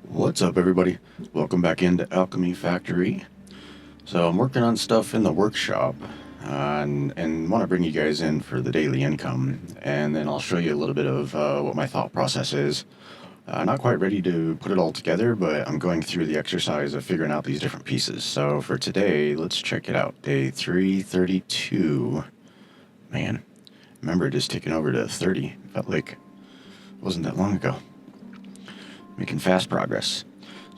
What's up, everybody? Welcome back into Alchemy Factory. So I'm working on stuff in the workshop, and want to bring you guys in for the daily income, and then I'll show you a little bit of what my thought process is. Not quite ready to put it all together, but I'm going through the exercise of figuring out these different pieces. So for today, let's check it out. Day 332. Man, I remember just ticking over to 30. Felt like it wasn't that long ago. Making fast progress.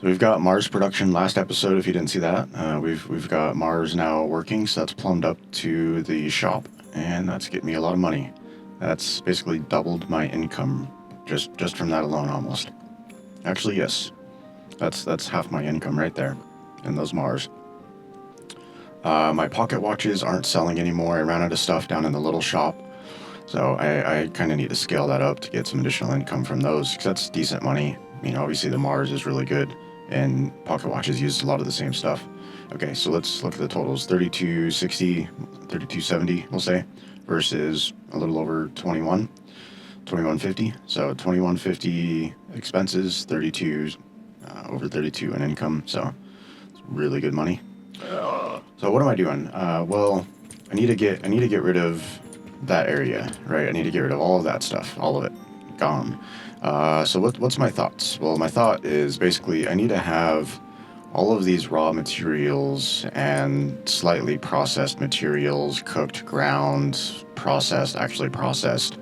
So we've got Mars production last episode, if you didn't see that. We've got Mars now working, so that's plumbed up to the shop, and that's getting me a lot of money. That's basically doubled my income just from that alone, almost. Actually, yes. That's half my income right there in those Mars. My pocket watches aren't selling anymore. I ran out of stuff down in the little shop. So I kind of need to scale that up to get some additional income from those, because that's decent money. Obviously the Mars is really good, and pocket watches use a lot of the same stuff. Okay, so let's look at the totals. 3260, 3270, we'll say, versus a little over 2150. So 2150 expenses, 32 over 32 in income. So it's really good money. So what am I doing? Well, I need to get rid of that area, right? I need to get rid of all of that stuff, all of it, gone. So what's my thoughts? Well, my thought is basically I need to have all of these raw materials and slightly processed materials, cooked, ground, processed, actually processed.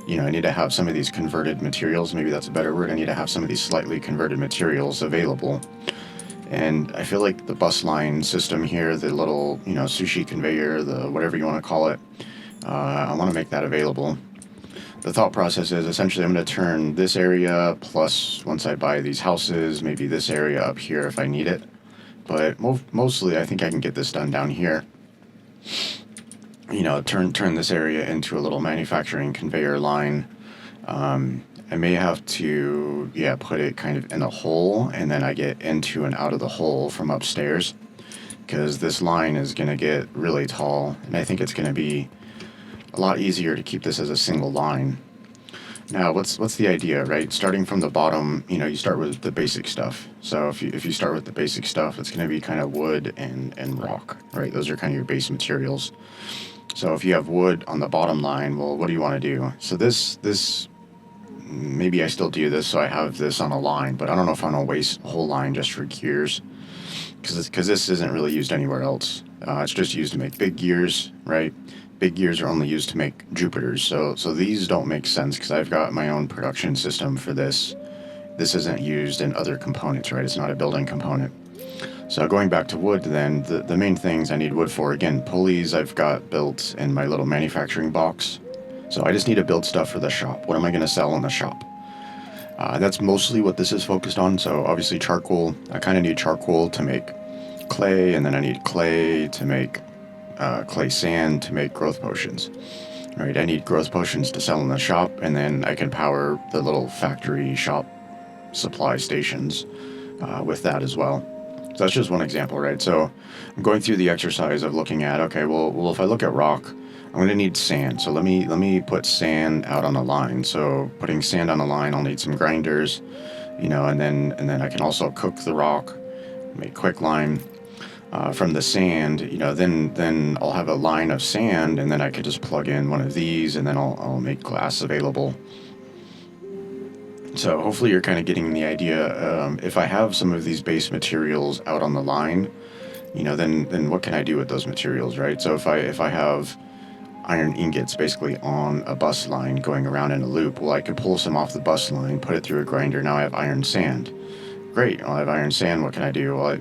I need to have some of these converted materials, maybe that's a better word. I need to have some of these slightly converted materials available. And I feel like the bus line system here, the little, sushi conveyor, the whatever you want to call it, I want to make that available. The thought process is essentially I'm going to turn this area, plus once I buy these houses, maybe this area up here if I need it. But mostly I think I can get this done down here. Turn this area into a little manufacturing conveyor line. I may have to, put it kind of in a hole, and then I get into and out of the hole from upstairs, because this line is going to get really tall, and I think it's going to be a lot easier to keep this as a single line. Now, what's the idea, right? Starting from the bottom, you start with the basic stuff. So if you start with the basic stuff, it's going to be kind of wood and rock, right? Those are kind of your base materials. So if you have wood on the bottom line, well, what do you want to do? So this maybe I still do this, so I have this on a line, but I don't know if I'm going to waste a whole line just for gears, because this isn't really used anywhere else. It's just used to make big gears, right? Big gears are only used to make Jupiters, so these don't make sense, because I've got my own production system for this. This isn't used in other components, right? It's not a building component. So going back to wood, then, the main things I need wood for, again, pulleys I've got built in my little manufacturing box. So I just need to build stuff for the shop. What am I going to sell in the shop? That's mostly what this is focused on. So obviously charcoal. I kind of need charcoal to make clay, and then I need clay to make clay sand to make growth potions. Right? I need growth potions to sell in the shop, and then I can power the little factory shop supply stations with that as well. So that's just one example, right? So I'm going through the exercise of looking at, okay, well, if I look at rock, I'm going to need sand. So let me put sand out on a line. So putting sand on a line, I'll need some grinders, and then I can also cook the rock, make quicklime. From the sand, then I'll have a line of sand, and then I could just plug in one of these, and then I'll make glass available. So hopefully you're kind of getting the idea. If I have some of these base materials out on the line, then what can I do with those materials, right? So if I have iron ingots basically on a bus line going around in a loop, well, I could pull some off the bus line, put it through a grinder. Now I have iron sand. Great, I'll have iron sand. What can I do? Well,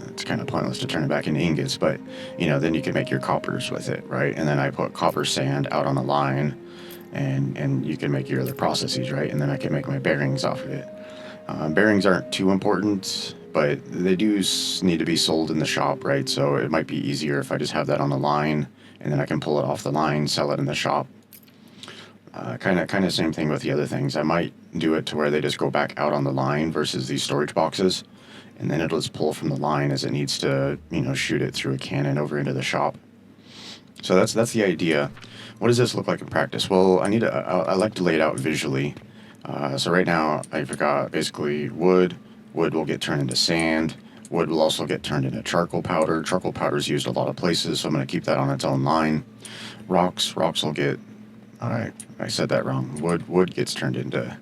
it's kind of pointless to turn it back into ingots, but then you can make your coppers with it, right? And then I put copper sand out on a line, and you can make your other processes, right? And then I can make my bearings off of it. Bearings aren't too important, but they do need to be sold in the shop, right? So it might be easier if I just have that on a line, and then I can pull it off the line, sell it in the shop. Kind of same thing with the other things. I might do it to where they just go back out on the line versus these storage boxes, and then it'll just pull from the line as it needs to, shoot it through a cannon over into the shop. So that's the idea. What does this look like in practice? Well, I like to lay it out visually. So right now I've got basically wood, Wood will get turned into sand. Wood will also get turned into charcoal powder. Charcoal powder is used a lot of places, so I'm going to keep that on its own line. Rocks will get... Alright, I said that wrong. Wood gets turned into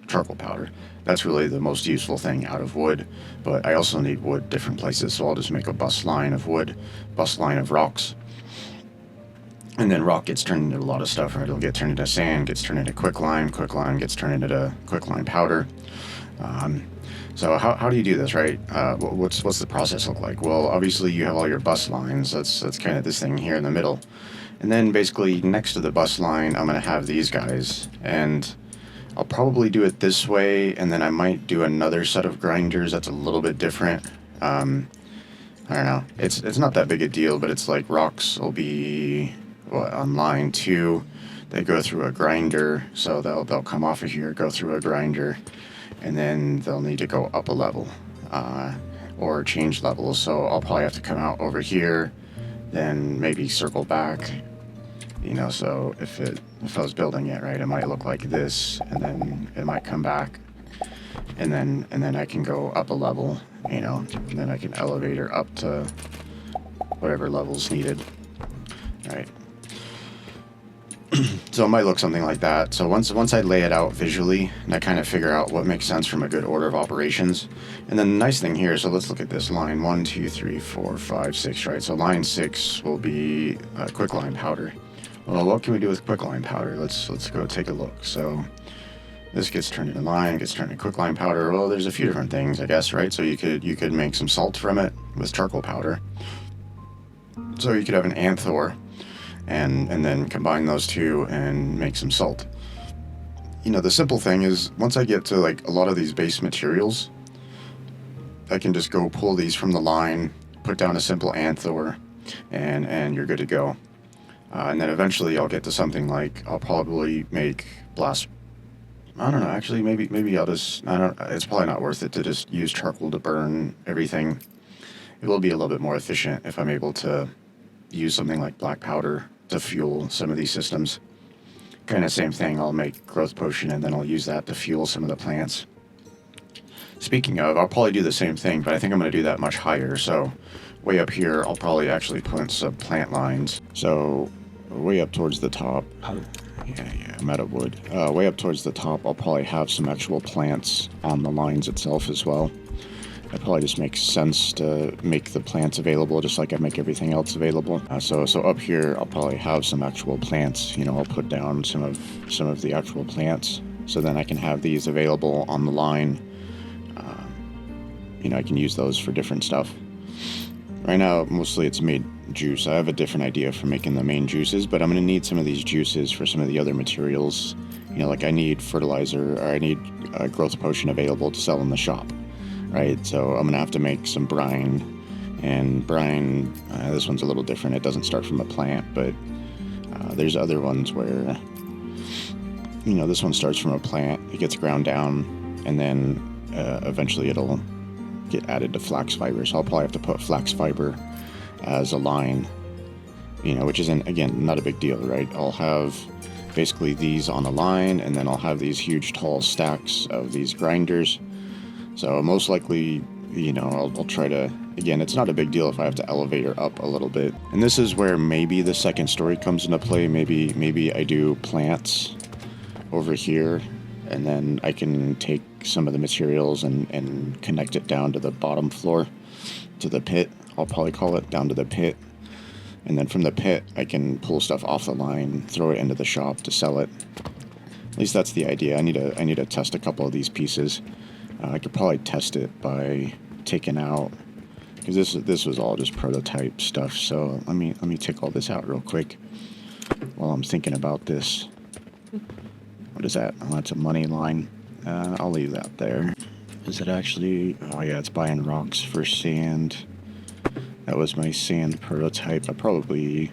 charcoal powder. That's really the most useful thing out of wood, but I also need wood different places, so I'll just make a bus line of wood, bus line of rocks. And then rock gets turned into a lot of stuff, right? It'll get turned into sand, gets turned into quicklime gets turned into quicklime powder. So how do you do this, right? What's the process look like? Well, obviously you have all your bus lines. That's kind of this thing here in the middle. And then basically next to the bus line, I'm going to have these guys. And I'll probably do it this way, and then I might do another set of grinders that's a little bit different. I don't know. It's not that big a deal, but it's like rocks will be on line 2. They go through a grinder, so they'll come off of here, go through a grinder, and then they'll need to go up a level or change levels. So I'll probably have to come out over here, then maybe circle back. You know, so if I was building it right, it might look like this, and then it might come back, and then I can go up a level, you know, and then I can elevator up to whatever level's needed, right? So it might look something like that. So once I lay it out visually, and I kind of figure out what makes sense from a good order of operations, and then the nice thing here, so let's look at this line 1, 2, 3, 4, 5, 6, right? So line 6 will be quicklime powder. Well, what can we do with quicklime powder? Let's go take a look. So this gets turned into lime, gets turned into quicklime powder. Well, there's a few different things, I guess, right? So you could make some salt from it with charcoal powder. So you could have an anthor and then combine those two and make some salt. You know, the simple thing is once I get to like a lot of these base materials, I can just go pull these from the line, put down a simple anthor, and you're good to go. And then eventually I'll get to something like, I'll probably make blast... I don't know, actually, maybe I'll just... it's probably not worth it to just use charcoal to burn everything. It will be a little bit more efficient if I'm able to use something like black powder to fuel some of these systems. Kind of same thing, I'll make growth potion and then I'll use that to fuel some of the plants. Speaking of, I'll probably do the same thing, but I think I'm going to do that much higher. So way up here, I'll probably actually put some plant lines. So way up towards the top, yeah, I'm out of wood. Way up towards the top, I'll probably have some actual plants on the lines itself as well. It probably just makes sense to make the plants available just like I make everything else available. So up here, I'll probably have some actual plants. You know, I'll put down some of the actual plants, so then I can have these available on the line. You know, I can use those for different stuff. Right now, mostly it's made juice. I have a different idea for making the main juices, but I'm going to need some of these juices for some of the other materials. You know, like I need fertilizer, or I need a growth potion available to sell in the shop, right? So I'm going to have to make some brine, and brine, this one's a little different. It doesn't start from a plant, but there's other ones where, you know, this one starts from a plant, it gets ground down, and then eventually it'll get added to flax fiber. So I'll probably have to put flax fiber as a line, you know, which isn't, again, not a big deal, right? I'll have basically these on a line, and then I'll have these huge tall stacks of these grinders. So most likely, you know, I'll try to, again, it's not a big deal if I have to elevator up a little bit. And this is where maybe the second story comes into play. Maybe I do plants over here, and then I can take some of the materials and connect it down to the bottom floor, to the pit. I'll probably call it down to the pit. And then from the pit, I can pull stuff off the line, throw it into the shop to sell it. At least that's the idea. I need to test a couple of these pieces. I could probably test it by taking out, because this was all just prototype stuff. So let me take all this out real quick while I'm thinking about this. What is that? Oh, that's a money line. I'll leave that there. Is it actually... Oh yeah, it's buying rocks for sand. That was my sand prototype. I probably...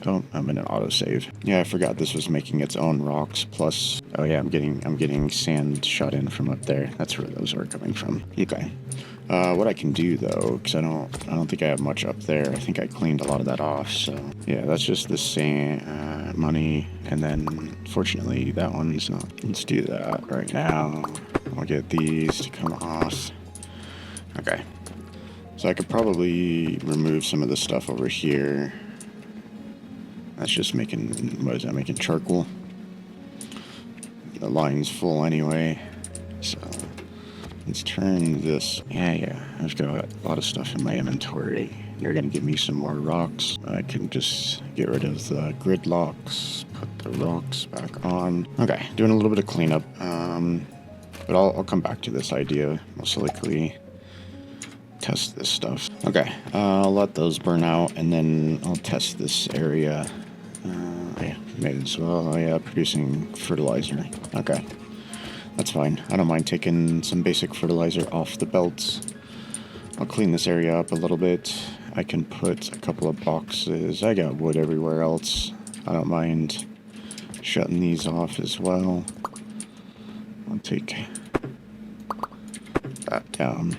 Oh, I'm in an autosave. Yeah, I forgot this was making its own rocks. Plus, oh yeah, I'm getting sand shot in from up there. That's where those are coming from. Okay. What I can do though, because I don't think I have much up there. I think I cleaned a lot of that off. So yeah, that's just the sand, money, and then fortunately that one's not. Let's do that right now. we'll get these to come off. Okay. So I could probably remove some of the stuff over here. That's just making, what is that, making charcoal? The line's full anyway. So let's turn this. Yeah. I've got a lot of stuff in my inventory. You're going to give me some more rocks. I can just get rid of the grid locks, put the rocks back on. Okay, doing a little bit of cleanup. But I'll come back to this idea, most likely. Test this stuff. Okay, I'll let those burn out, and then I'll test this area. Yeah, made as well. Oh, yeah, producing fertilizer. Okay, that's fine. I don't mind taking some basic fertilizer off the belts. I'll clean this area up a little bit. I can put a couple of boxes. I got wood everywhere else. I don't mind shutting these off as well. I'll take that down.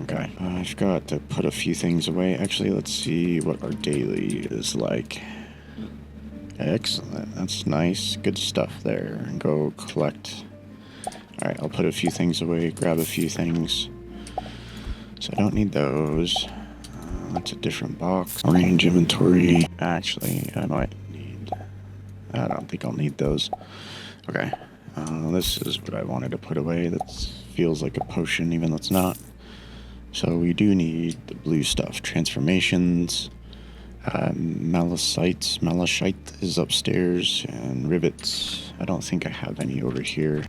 Okay, I've got to put a few things away. Actually, let's see what our daily is like. Excellent, that's nice. Good stuff there. Go collect. Alright, I'll put a few things away, grab a few things. So I don't need those. That's a different box. Range inventory. Actually, I might need... I don't think I'll need those. Okay, this is what I wanted to put away. That feels like a potion, even though it's not. So we do need the blue stuff. Transformations, malachite is upstairs, and rivets. I don't think I have any over here.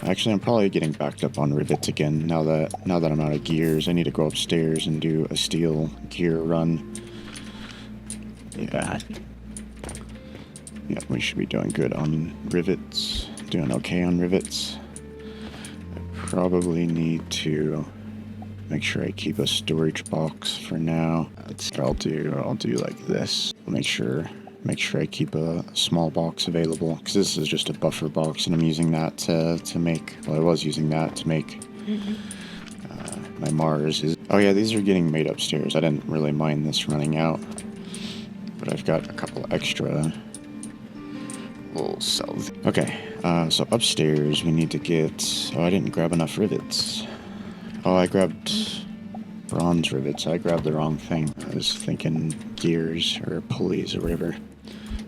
Actually, I'm probably getting backed up on rivets again now that I'm out of gears. I need to go upstairs and do a steel gear run. Yeah, we should be doing good on rivets. Doing okay on rivets. Probably need to make sure I keep a storage box for now. That's what I'll do like this. Make sure I keep a small box available, because this is just a buffer box, and I'm using that to make. Well, I was using that to make my Mars. Oh yeah, these are getting made upstairs. I didn't really mind this running out, but I've got a couple extra. We'll sell. Okay, so upstairs we need to get... Oh, I didn't grab enough rivets. Oh, I grabbed bronze rivets. I grabbed the wrong thing. I was thinking gears or pulleys or whatever.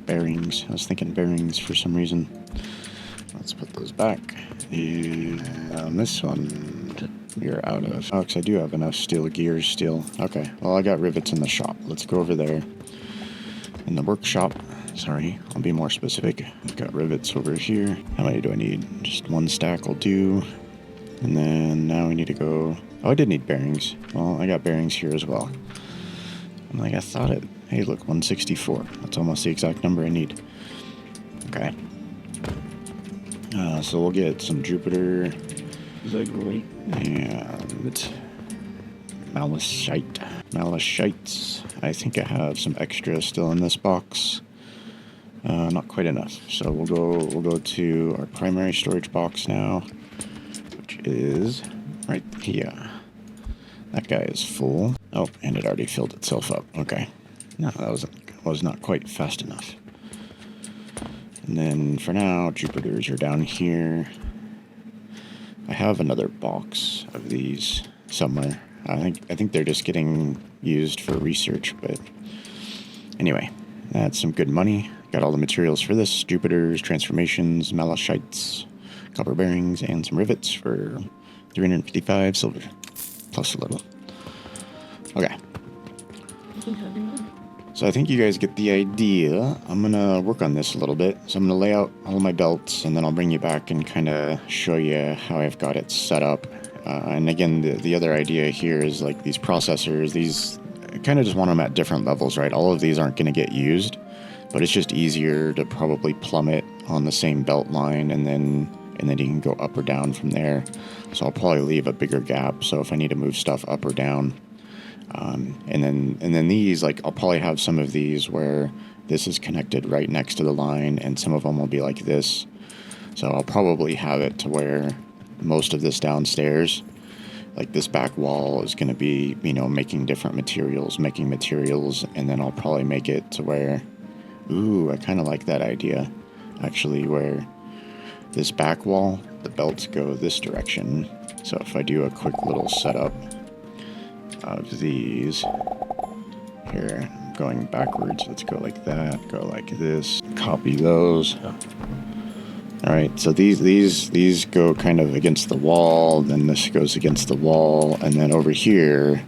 Bearings. I was thinking bearings for some reason. Let's put those back. And this one we're out of. Oh, because I do have enough steel gears still. Okay, well, I got rivets in the shop. Let's go over there. In the workshop. Sorry, I'll be more specific. I've got rivets over here. How many do I need? Just one stack will do. And then now we need to go... Oh, I did need bearings. Well, I got bearings here as well. I'm like, I thought it... Hey, look, 164. That's almost the exact number I need. Okay. So we'll get some Jupiter. Exactly. And... Malachites. I think I have some extra still in this box. Not quite enough. So we'll go to our primary storage box now, which is right here. That guy is full. Oh, and it already filled itself up. Okay. No, that was not quite fast enough. And then for now, Jupiters are down here. I have another box of these somewhere. I think they're just getting used for research, but anyway, that's some good money. Got all the materials for this: Jupiters, transformations, malachites, copper bearings, and some rivets for 355 silver, plus a little. Okay. So I think you guys get the idea. I'm gonna work on this a little bit. So I'm gonna lay out all my belts, and then I'll bring you back and kind of show you how I've got it set up. And again, the other idea here is like these processors. These I kind of just want them at different levels, right? All of these aren't going to get used, but it's just easier to probably plumb it on the same belt line, and then you can go up or down from there. So I'll probably leave a bigger gap. So if I need to move stuff up or down, and then these, like, I'll probably have some of these where this is connected right next to the line, and some of them will be like this. So I'll probably have it to where most of this downstairs, like this back wall, is going to be, making different materials, and then I'll probably make it to where, I kind of like that idea, actually, where this back wall, the belts go this direction. So if I do a quick little setup of these, here, going backwards, let's go like that, go like this, copy those. All right, so these go kind of against the wall, then this goes against the wall, and then over here,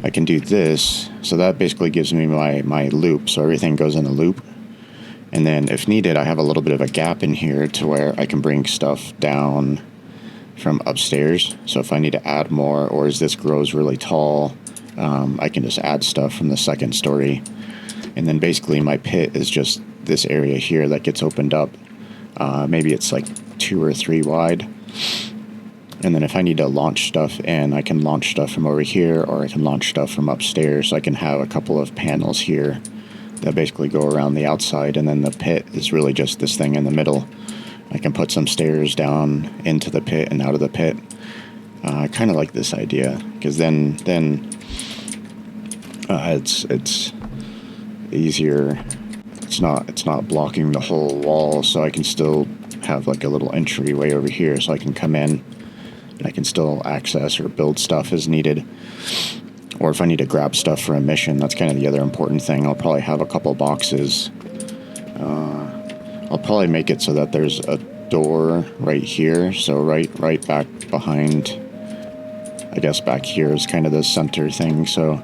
I can do this. So that basically gives me my loop, so everything goes in a loop. And then if needed, I have a little bit of a gap in here to where I can bring stuff down from upstairs. So if I need to add more, or as this grows really tall, I can just add stuff from the second story. And then basically my pit is just this area here that gets opened up. Maybe it's like 2 or 3 wide. And then if I need to launch stuff in, I can launch stuff from over here, or I can launch stuff from upstairs. So I can have a couple of panels here that basically go around the outside, and then the pit is really just this thing in the middle. I can put some stairs down into the pit and out of the pit. I kind of like this idea, because then it's easier. It's not blocking the whole wall, so I can still have like a little entryway over here, so I can come in and I can still access or build stuff as needed. Or if I need to grab stuff for a mission, that's kind of the other important thing. I'll probably have a couple boxes. I'll probably make it so that there's a door right here. So right back behind, I guess back here is kind of the center thing. So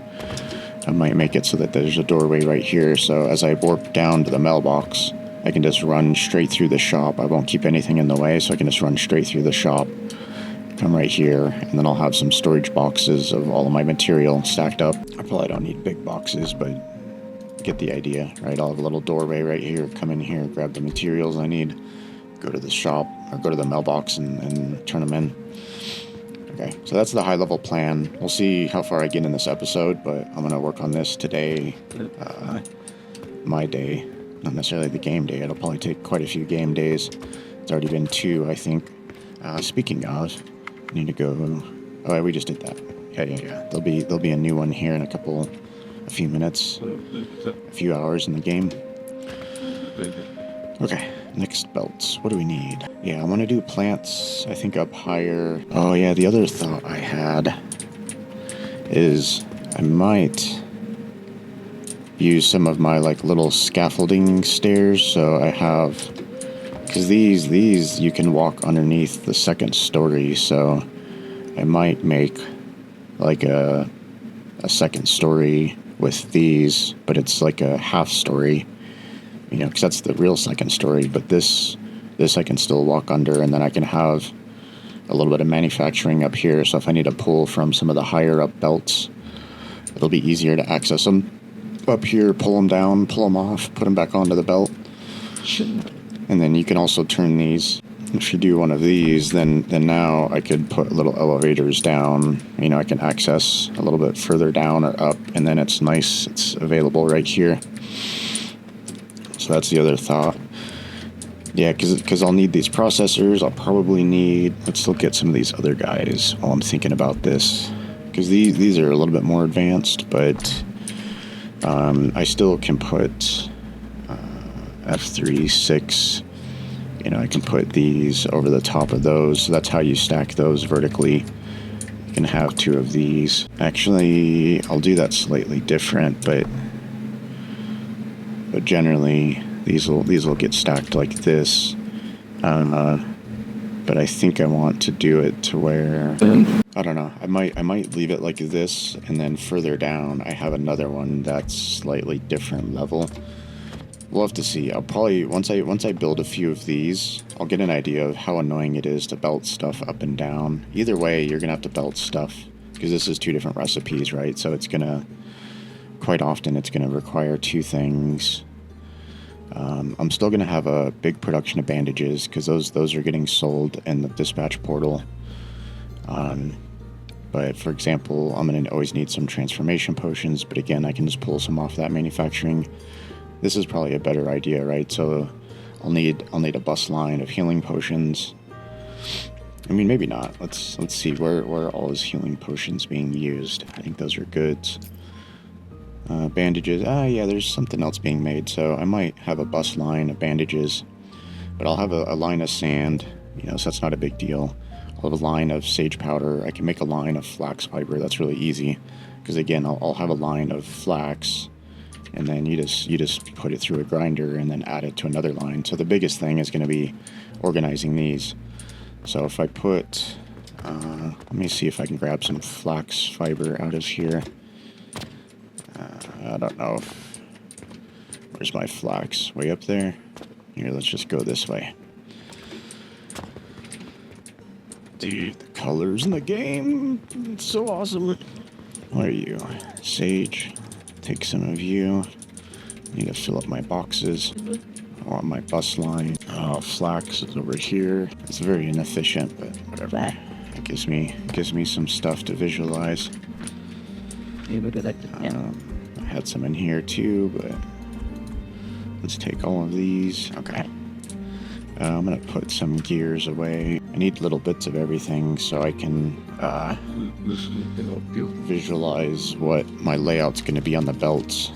I might make it so that there's a doorway right here. So as I warp down to the mailbox, I can just run straight through the shop. I won't keep anything in the way, so I can just run straight through the shop. Come right here, and then I'll have some storage boxes of all of my material stacked up. I probably don't need big boxes, but get the idea, right? I'll have a little doorway right here, come in here, grab the materials I need, go to the shop, or go to the mailbox and turn them in. Okay, so that's the high-level plan. We'll see how far I get in this episode, but I'm going to work on this today, my day, not necessarily the game day. It'll probably take quite a few game days. It's already been 2, I think. Speaking of, I need to go. Oh, we just did that. Yeah. There'll be a new one here in a few minutes, a few hours in the game. Okay, next belts. What do we need? Yeah, I want to do plants, I think, up higher. Oh yeah, the other thought I had is I might use some of my like little scaffolding stairs. So I have, because these you can walk underneath the second story, so I might make like a second story with these, but it's like a half story, you know, because that's the real second story. But this I can still walk under, and then I can have a little bit of manufacturing up here. So if I need to pull from some of the higher up belts, it'll be easier to access them up here, pull them down, pull them off, put them back onto the belt. And then you can also turn these. If you do one of these, then now I could put little elevators down. You know, I can access a little bit further down or up, and then it's nice. It's available right here. So that's the other thought. Yeah, because I'll need these processors. I'll probably need. Let's look at some of these other guys while I'm thinking about this, because these are a little bit more advanced, but I still can put F3, 6. You know, I can put these over the top of those. So that's how you stack those vertically. You can have 2 of these. Actually, I'll do that slightly different, but generally these will get stacked like this. But I think I want to do it to where, I don't know. I might leave it like this, and then further down I have another one that's slightly different level. We'll have to see. I'll probably, once I build a few of these, I'll get an idea of how annoying it is to belt stuff up and down. Either way, you're gonna have to belt stuff, because this is 2 different recipes, right? So it's gonna, quite often it's gonna require 2 things. I'm still gonna have a big production of bandages, because those are getting sold in the dispatch portal. But for example, I'm gonna always need some transformation potions, but again, I can just pull some off that manufacturing. This is probably a better idea, right? So I'll need a bus line of healing potions. I mean, maybe not. Let's see where are all his healing potions being used. I think those are goods. Bandages. Yeah, there's something else being made. So I might have a bus line of bandages. But I'll have a line of sand, you know, so that's not a big deal. I'll have a line of sage powder. I can make a line of flax fiber. That's really easy, because again, I'll have a line of flax, and then you just put it through a grinder and then add it to another line. So the biggest thing is going to be organizing these. So if I put, let me see if I can grab some flax fiber out of here. I don't know if, where's my flax? Way up there? Here, let's just go this way. Dude, the colors in the game, it's so awesome. Where are you? Sage. Take some of you. Need to fill up my boxes. I want my bus line. Oh, flax is over here. It's very inefficient, but whatever. It gives me some stuff to visualize. I had some in here too, but let's take all of these. Okay. I'm gonna put some gears away. I need little bits of everything so I can visualize what my layout's gonna be on the belts.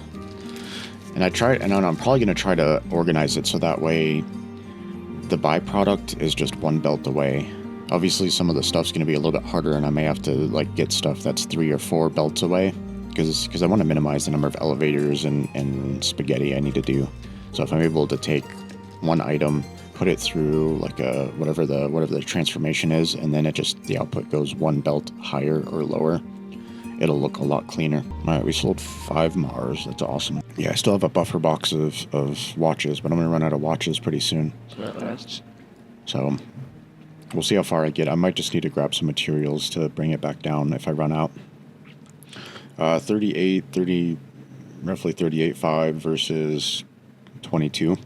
And I'm probably gonna try to organize it so that way the byproduct is just one belt away. Obviously some of the stuff's gonna be a little bit harder, and I may have to like get stuff that's 3 or 4 belts away, because I want to minimize the number of elevators and spaghetti I need to do. So if I'm able to take one item, put it through like a whatever the transformation is, and then the output goes 1 belt higher or lower, it'll look a lot cleaner. Alright, we sold 5 Mars. That's awesome. Yeah, I still have a buffer box of watches, but I'm gonna run out of watches pretty soon. So we'll see how far I get. I might just need to grab some materials to bring it back down if I run out. 30, roughly 38.5 versus 22.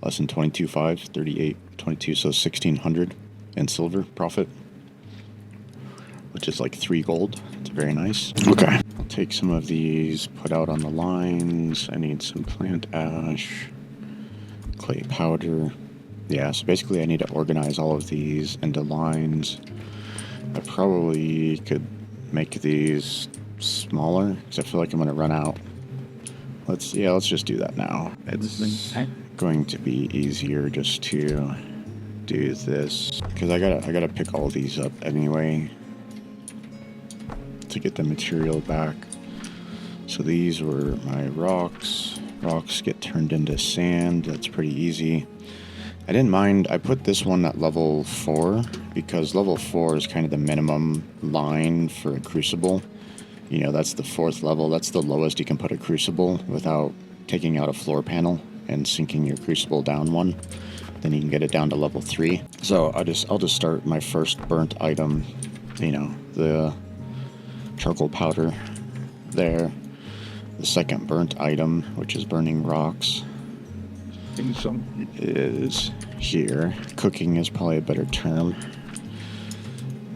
Less than 22.5, 38.22, so 1,600 in silver profit, which is like 3 gold. It's very nice. Okay. I'll take some of these, put out on the lines. I need some plant ash, clay powder. Yeah, so basically I need to organize all of these into lines. I probably could make these smaller, because I feel like I'm going to run out. Let's just do that now. It's going to be easier just to do this, because I gotta pick all these up anyway to get the material back. So these were my rocks. Rocks get turned into sand. That's pretty easy. I didn't mind. I put this one at level 4 because level 4 is kind of the minimum line for a crucible. You know, that's the 4th level. That's the lowest you can put a crucible without taking out a floor panel and sinking your crucible down 1. Then you can get it down to level 3. So I'll just start my first burnt item, you know, the charcoal powder there. The second burnt item, which is burning rocks, is here. Cooking is probably a better term.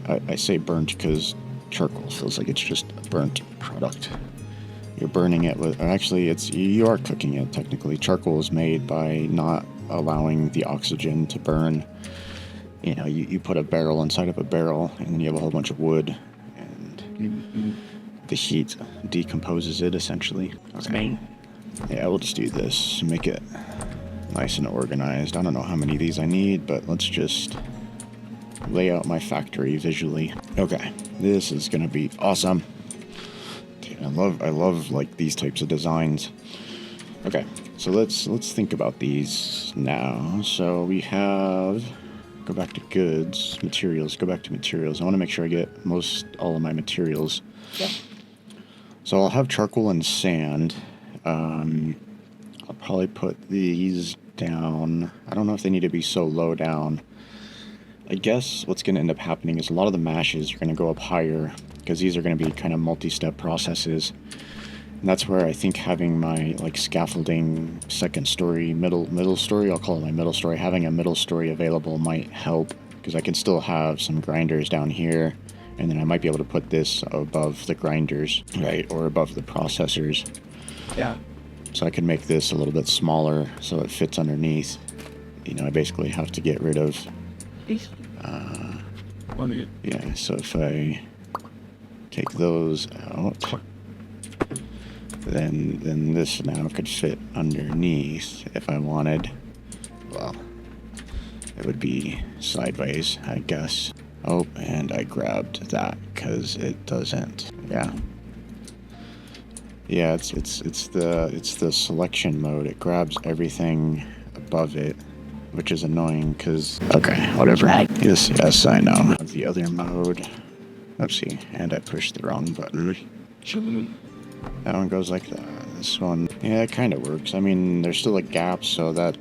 I say burnt because charcoal feels like it's just a burnt product. You're burning it with, actually you are cooking it technically. Charcoal is made by not allowing the oxygen to burn. You know, you put a barrel inside of a barrel, and then you have a whole bunch of wood, and the heat decomposes it essentially. Okay. Yeah, we'll just do this, make it nice and organized. I don't know how many of these I need, but let's just lay out my factory visually. Okay, this is gonna be awesome. Dude, I love like these types of designs. Okay, so let's think about these now. So we have, go back to goods, materials, go back to materials. I want to make sure I get all of my materials. Yeah. So I'll have charcoal and sand. I'll probably put these down. I don't know if they need to be so low down. I guess what's going to end up happening is a lot of the mashes are going to go up higher, because these are going to be kind of multi-step processes. And that's where I think having my like scaffolding second story, middle story, I'll call it my middle story, having a middle story available might help, because I can still have some grinders down here, and then I might be able to put this above the grinders, right, or above the processors. Yeah. So I can make this a little bit smaller so it fits underneath. You know, I basically have to get rid of yeah, so if I take those out, then this now could fit underneath if I wanted, well, it would be sideways, I guess. Oh, and I grabbed that because it doesn't. Yeah. Yeah, it's the selection mode. It grabs everything above it, which is annoying because, okay, whatever. Yes, I know. The other mode, oopsie, and I pushed the wrong button. That one goes like that. This one, yeah, it kind of works. I mean, there's still a gap, so that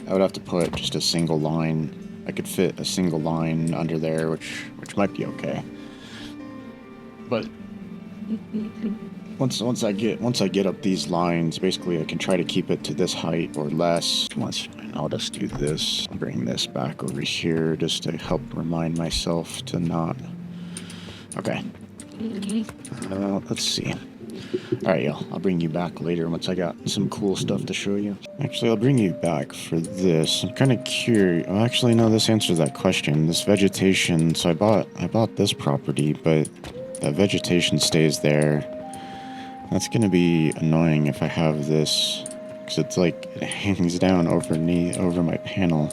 I would have to put just a single line. I could fit a single line under there, which might be okay. But once I get up these lines, basically I can try to keep it to this height or less. I'll just do this. I'll bring this back over here just to help remind myself to not. Okay. Let's see. Alright, y'all. I'll bring you back later once I got some cool stuff to show you. Actually, I'll bring you back for this. I'm kind of curious. Well, actually, no, this answers that question. This vegetation, so I bought this property, but that vegetation stays there. That's going to be annoying if I have this, because it's like, it hangs down over my panel.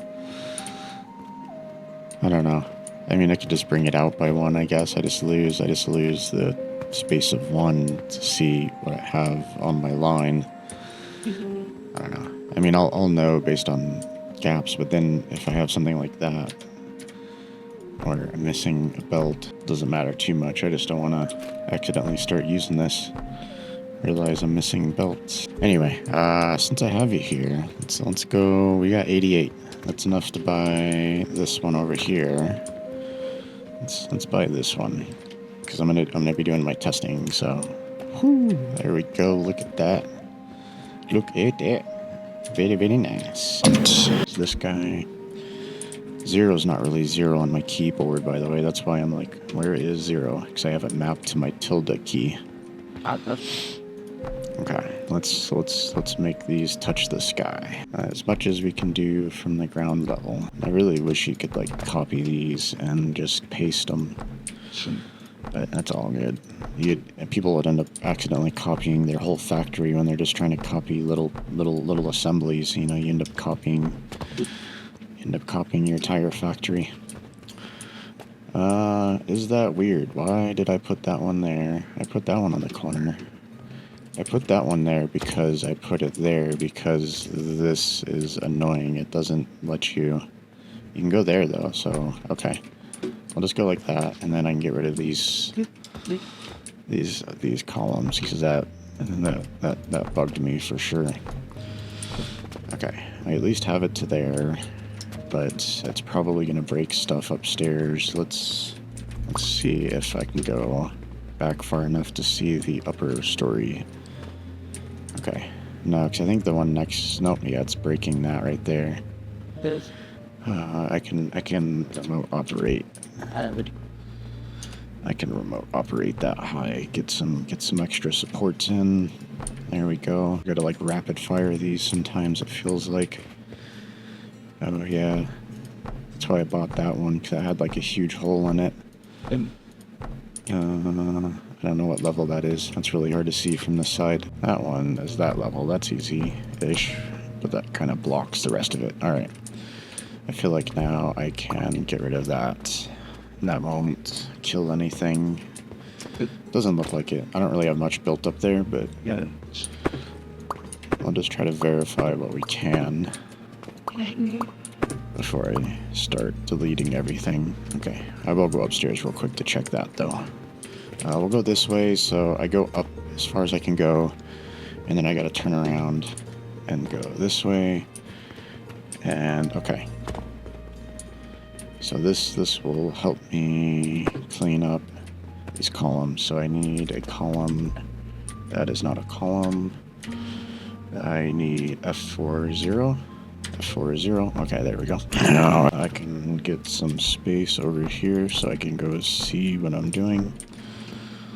I don't know. I mean, I could just bring it out by one, I guess. I just lose the space of one to see what I have on my line. I don't know. I mean, I'll know based on gaps, but then if I have something like that, or I'm missing a belt, doesn't matter too much. I just don't want to accidentally start using this. Realize I'm missing belts. Anyway, since I have you here, let's go. We got 88. That's enough to buy this one over here. Let's buy this one, because I'm gonna be doing my testing. So, whoo, there we go. Look at that. Look at that. Very, very nice. This guy. Zero's not really zero on my keyboard, by the way. That's why I'm like, where is zero? Because I have it mapped to my tilde key. Okay, let's make these touch the sky as much as we can do from the ground level. I really wish you could like copy these and just paste them, but that's all good. People would end up accidentally copying their whole factory when they're just trying to copy little assemblies. You know, you end up copying your entire factory. Is that weird? Why did I put that one there? I put that one on the corner. I put that one there because I put it there because this is annoying. It doesn't let you... You can go there, though, so... Okay. I'll just go like that, and then I can get rid of these columns, because that bugged me for sure. Okay. I at least have it to there, but it's probably going to break stuff upstairs. Let's see if I can go back far enough to see the upper story. Okay. No, because I think the one next... Nope, yeah, it's breaking that right there. I can remote operate. I can remote operate that high. Get some extra supports in. There we go. Gotta like rapid fire these sometimes, it feels like. Oh yeah. That's why I bought that one, because it had like a huge hole in it. I don't know what level that is. That's really hard to see from the side. That one is that level. That's easy-ish, but that kind of blocks the rest of it. All right. I feel like now I can get rid of that. That won't kill anything. It doesn't look like it. I don't really have much built up there, but yeah. I'll just try to verify what we can before I start deleting everything. Okay, I will go upstairs real quick to check that, though. We'll go this way, so I go up as far as I can go, and then I gotta turn around and go this way, and okay. So this will help me clean up these columns. So I need a column that is not a column. I need F40. F40. Okay, there we go. Now I can get some space over here so I can go see what I'm doing.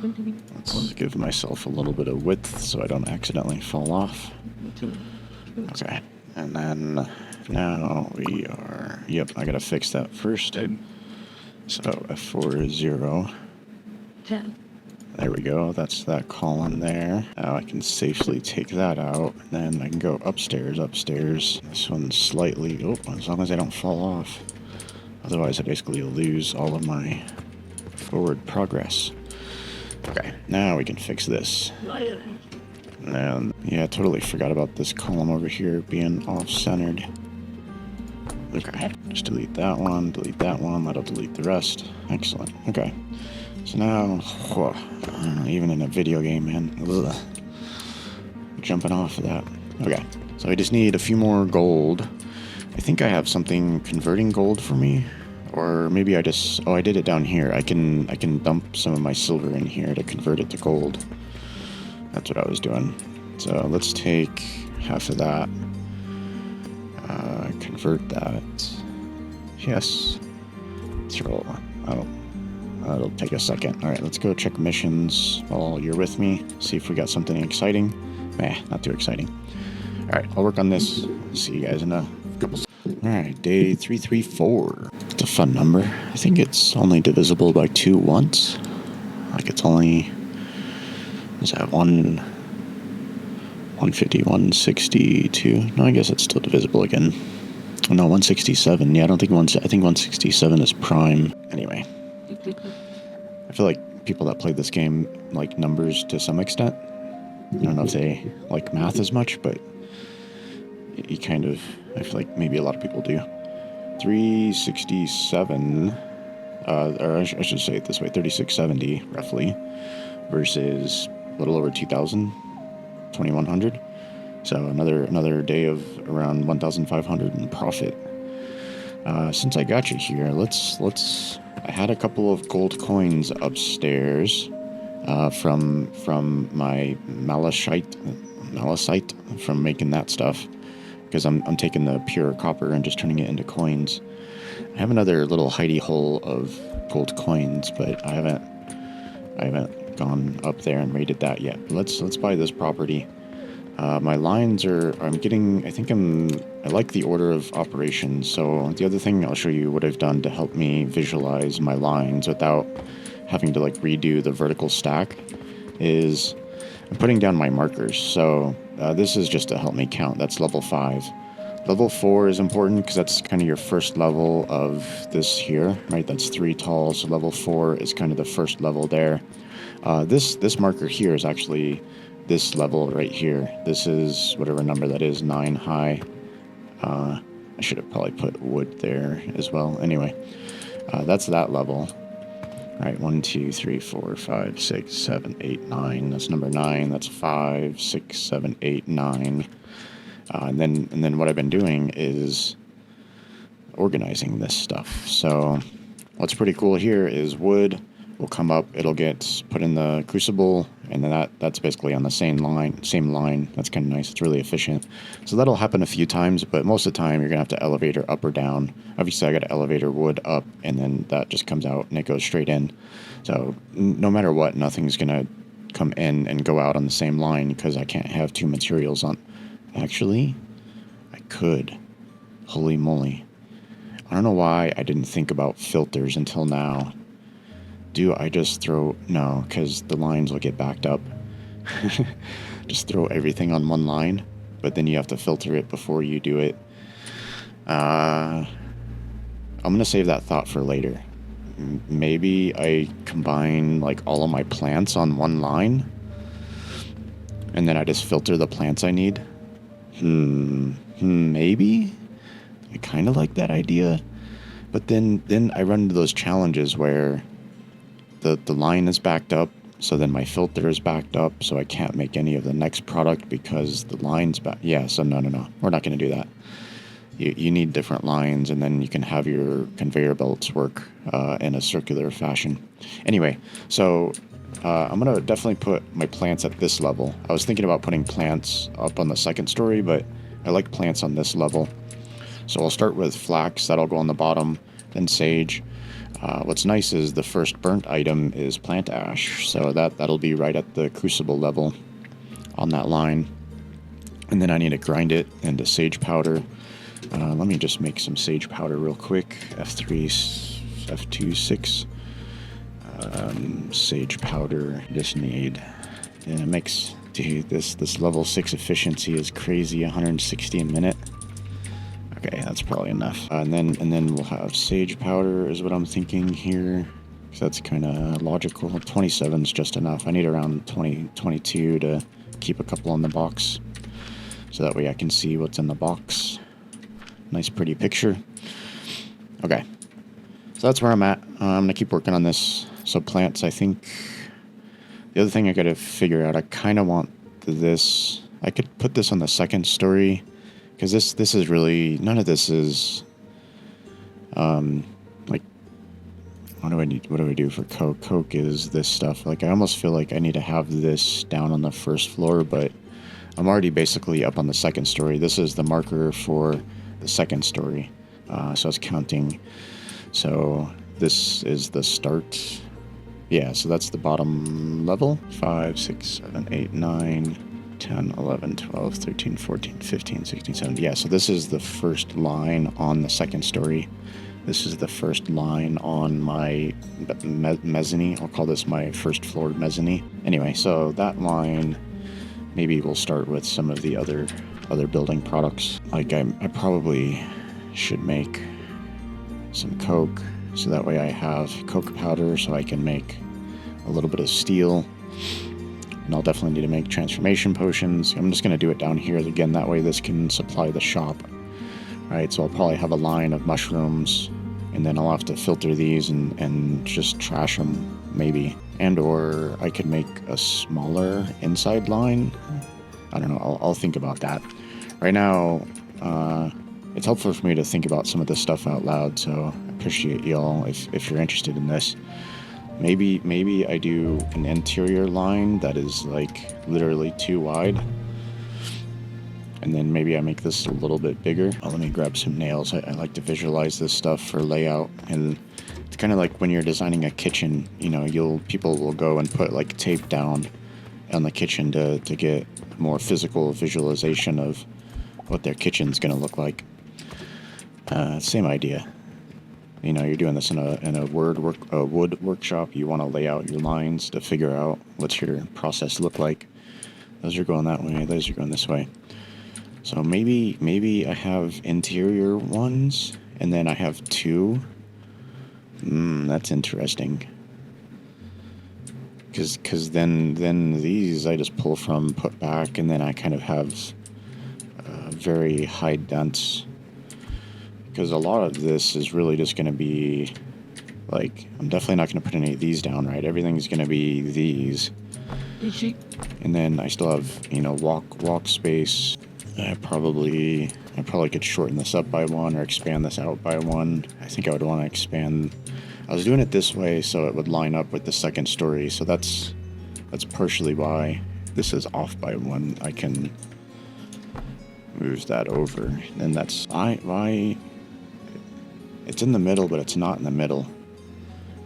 Let's give myself a little bit of width so I don't accidentally fall off. Okay, and then now we are... Yep, I gotta fix that first. So F40. There we go. That's that column there. Now I can safely take that out. Then I can go upstairs. This one's slightly... Oh, as long as I don't fall off. Otherwise, I basically lose all of my forward progress. Okay, now we can fix this. And yeah, I totally forgot about this column over here being off-centered. Okay, just delete that one, that'll delete the rest. Excellent. Okay, so now, even in a video game, man, jumping off of that. Okay, so I just need a few more gold. I think I have something converting gold for me, or maybe I just, oh, I did it down here. I can dump some of my silver in here to convert it to gold. That's what I was doing. So let's take half of that. Convert that. Yes. Throw. Oh, that'll take a second. All right, let's go check missions while you're with me. See if we got something exciting. Not too exciting. All right, I'll work on this. See you guys in a couple. All right, day 334. It's a fun number. I think it's only divisible by 2 once. Like it's only. Is that 150, 162? No, I guess it's still divisible again. Oh, no, 167. Yeah, I think 167 is prime. Anyway, I feel like people that play this game like numbers to some extent. I don't know if they like math as much, but you kind of, I feel like maybe a lot of people do. 367, or I should say it this way, 3670 roughly, versus a little over 2,000, 2,100. So another day of around 1,500 in profit. Since I got you here, let's. I had a couple of gold coins upstairs from my malachite from making that stuff, because I'm taking the pure copper and just turning it into coins. I have another little hidey hole of gold coins, but I haven't gone up there and raided that yet. Let's buy this property. My lines are, I like the order of operations. So the other thing I'll show you what I've done to help me visualize my lines without having to like redo the vertical stack is I'm putting down my markers. So this is just to help me count. That's level 5. Level 4 is important because that's kind of your first level of this here, right? That's 3 tall. So level 4 is kind of the first level there. This marker here is actually this level right here. This is whatever number that is, 9 high. I should have probably put wood there as well. Anyway, that's that level. All right, 1, 2, 3, 4, 5, 6, 7, 8, 9. That's number 9. That's 5, 6, 7, 8, 9. And then what I've been doing is organizing this stuff. So what's pretty cool here is wood will come up, it'll get put in the crucible, and then that's basically on the same line. That's kind of nice. It's really efficient. So that'll happen a few times, but most of the time you're gonna have to elevator up or down. Obviously I got to elevator wood up, and then that just comes out and it goes straight in. So no matter what, nothing's gonna come in and go out on the same line because I can't have 2 materials on. Actually, I could. Holy moly. I don't know why I didn't think about filters until now. Do I just throw... No, because the lines will get backed up. Just throw everything on one line, but then you have to filter it before you do it. I'm going to save that thought for later. Maybe I combine like all of my plants on one line, and then I just filter the plants I need. Maybe? I kind of like that idea. But then I run into those challenges where the line is backed up, so then my filter is backed up, so I can't make any of the next product because the line's back. Yeah, so no. We're not going to do that. You need different lines, and then you can have your conveyor belts work in a circular fashion. Anyway, so I'm going to definitely put my plants at this level. I was thinking about putting plants up on the second story, but I like plants on this level. So I'll start with flax. That'll go on the bottom, then sage. What's nice is the first burnt item is plant ash, so that'll be right at the crucible level on that line. And then I need to grind it into sage powder. Let me just make some sage powder real quick. F3, F2, 6. Sage powder. Just need, and it makes, dude, this level 6 efficiency is crazy. 160 a minute. Okay, that's probably enough. And then we'll have sage powder is what I'm thinking here. So that's kind of logical. 27 is just enough. I need around 22 to keep a couple in the box, so that way I can see what's in the box. Nice pretty picture. Okay, so that's where I'm at. I'm gonna keep working on this. So plants, I think. The other thing I gotta figure out, I kind of want this. I could put this on the second story, because this is really, none of this is like, what do I do for coke? Coke is this stuff. Like, I almost feel like I need to have this down on the first floor, but I'm already basically up on the second story. This is the marker for the second story. So I was counting. So this is the start. Yeah, so that's the bottom level. 5, 6, 7, 8, 9, 10, 11, 12, 13, 14, 15, 16, 17. Yeah, so this is the first line on the second story. This is the first line on my mezzanine. I'll call this my first floor mezzanine. Anyway, so that line, maybe we'll start with some of the other building products. Like I probably should make some coke, so that way I have coke powder, so I can make a little bit of steel. And I'll definitely need to make transformation potions. I'm just going to do it down here again, that way this can supply the shop. Right, so I'll probably have a line of mushrooms, and then I'll have to filter these and just trash them, maybe. And or I could make a smaller inside line. I don't know, I'll think about that. Right now, it's helpful for me to think about some of this stuff out loud, so I appreciate y'all if you're interested in this. Maybe I do an interior line that is like literally too wide, and then maybe I make this a little bit bigger. Let me grab some nails. I like to visualize this stuff for layout, and it's kind of like when you're designing a kitchen, you know, people will go and put like tape down on the kitchen to get more physical visualization of what their kitchen's gonna look like. Same idea. You know, you're doing this in a wood workshop. You want to lay out your lines to figure out what's your process look like. Those are going that way. Those are going this way. So maybe I have interior ones, and then I have two. That's interesting. Because then these I just pull from, put back, and then I kind of have very high dense. Because a lot of this is really just going to be, like, I'm definitely not going to put any of these down, right? Everything's going to be these. And then I still have, you know, walk space. I probably could shorten this up by one or expand this out by one. I think I would want to expand. I was doing it this way so it would line up with the second story. So that's partially why this is off by one. I can move that over. And that's why it's in the middle, but it's not in the middle,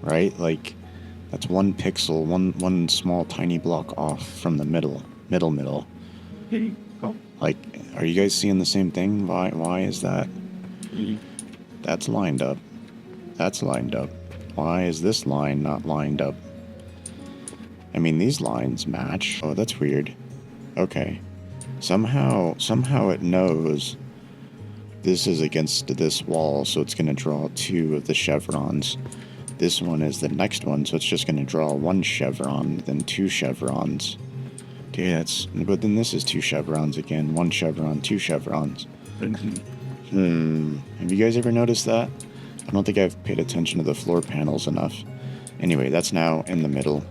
right? Like, that's one pixel, one small tiny block off from the middle. Like, are you guys seeing the same thing? Why is that? That's lined up. That's lined up. Why is this line not lined up? I mean, these lines match. Oh, that's weird. Okay. Somehow it knows this is against this wall, so it's going to draw two of the chevrons. This one is the next one, so it's just going to draw one chevron, then two chevrons. Dude, but then this is two chevrons again. One chevron, two chevrons. Have you guys ever noticed that? I don't think I've paid attention to the floor panels enough. Anyway, that's now in the middle.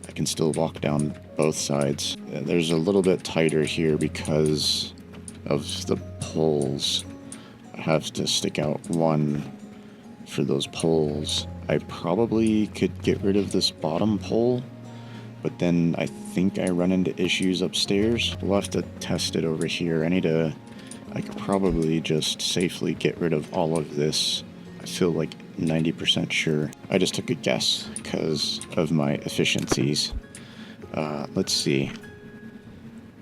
I can still walk down both sides. There's a little bit tighter here because of the poles. I have to stick out one for those poles. I probably could get rid of this bottom pole, but then I think I run into issues upstairs. We'll have to test it over here. I could probably just safely get rid of all of this. I feel like 90% sure. I just took a guess because of my efficiencies. Let's see.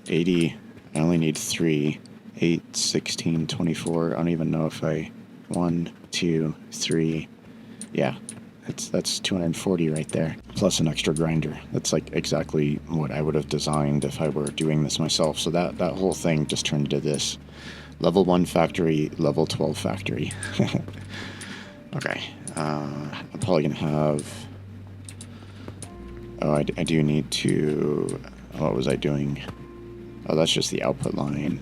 80, I only need 3. 8, 16, 24. I don't even know if 1, 2, 3. Yeah, That's 240 right there, plus an extra grinder. That's like exactly what I would have designed if I were doing this myself. So that whole thing just turned into this level 1 factory, level 12 factory. Okay, I'm probably gonna have. Oh, I do need to. What was I doing? Oh, that's just the output line.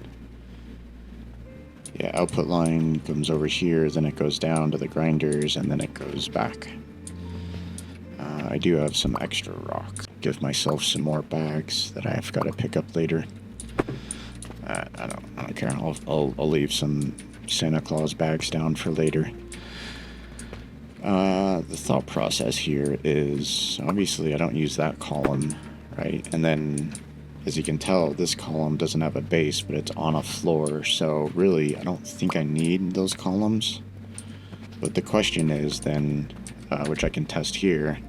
Yeah, output line comes over here, then it goes down to the grinders, and then it goes back. I do have some extra rock. Give myself some more bags that I've got to pick up later. I don't care. I'll leave some Santa Claus bags down for later. The thought process here is obviously I don't use that column, right? And then, as you can tell, this column doesn't have a base, but it's on a floor. So really, I don't think I need those columns. But the question is then, which I can test here.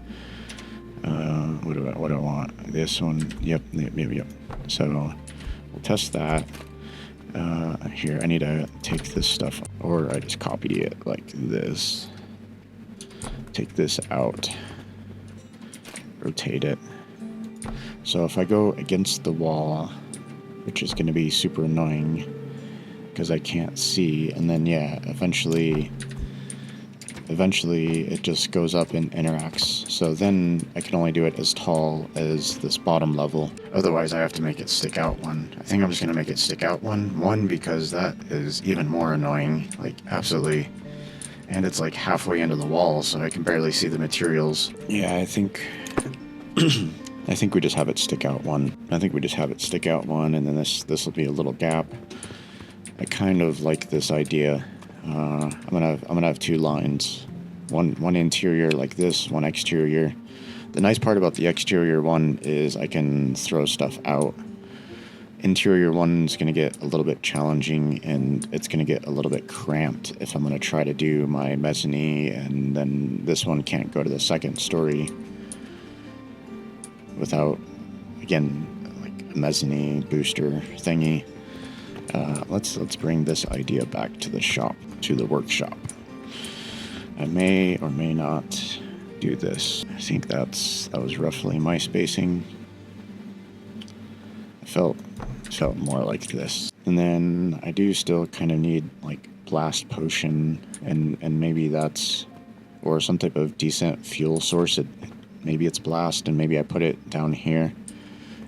What do I want? This one. Yep. So we'll test that. Here, I need to take this stuff, or I just copy it like this. Take this out. Rotate it. So if I go against the wall, which is going to be super annoying because I can't see, and then yeah, eventually it just goes up and interacts. So then I can only do it as tall as this bottom level. Otherwise I have to make it stick out one. I think I'm just going to make it stick out one because that is even more annoying, like absolutely. And it's like halfway into the wall, so I can barely see the materials. Yeah, I think we just have it stick out one. And then this will be a little gap. I kind of like this idea. I'm gonna have two lines, one interior like this, one exterior. The nice part about the exterior one is I can throw stuff out. Interior one's gonna get a little bit challenging, and it's gonna get a little bit cramped if I'm gonna try to do my mezzanine, and then this one can't go to the second story without, again, like a mezzanine booster thingy. Let's bring this idea back to the shop, to the workshop. I may or may not do this. I think that was roughly my spacing. I felt more like this. And then I do still kind of need like blast potion, and maybe that's, or some type of decent fuel source. Maybe it's blast, and maybe I put it down here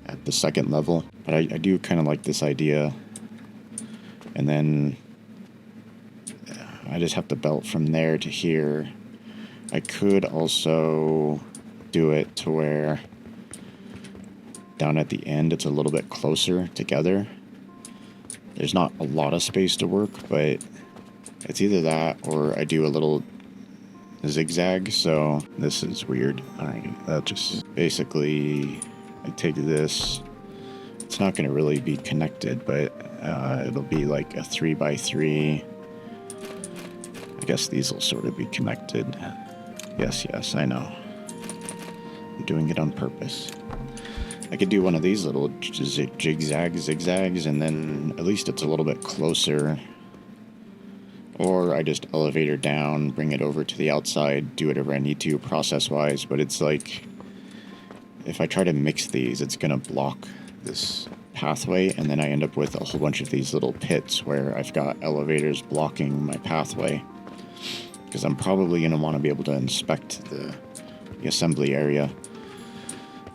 at the second level. But I do kind of like this idea. And then I just have to belt from there to here. I could also do it to where down at the end it's a little bit closer together. There's not a lot of space to work, but it's either that or I do a little zigzag. So this is weird. That just basically, I take this. It's not going to really be connected, but it'll be like a 3x3. I guess these will sort of be connected. Yes, I know. I'm doing it on purpose. I could do one of these little zigzags, and then at least it's a little bit closer. Or I just elevator down, bring it over to the outside, do whatever I need to process-wise. But it's like, if I try to mix these, it's going to block this pathway, and then I end up with a whole bunch of these little pits where I've got elevators blocking my pathway. Because I'm probably going to want to be able to inspect the assembly area.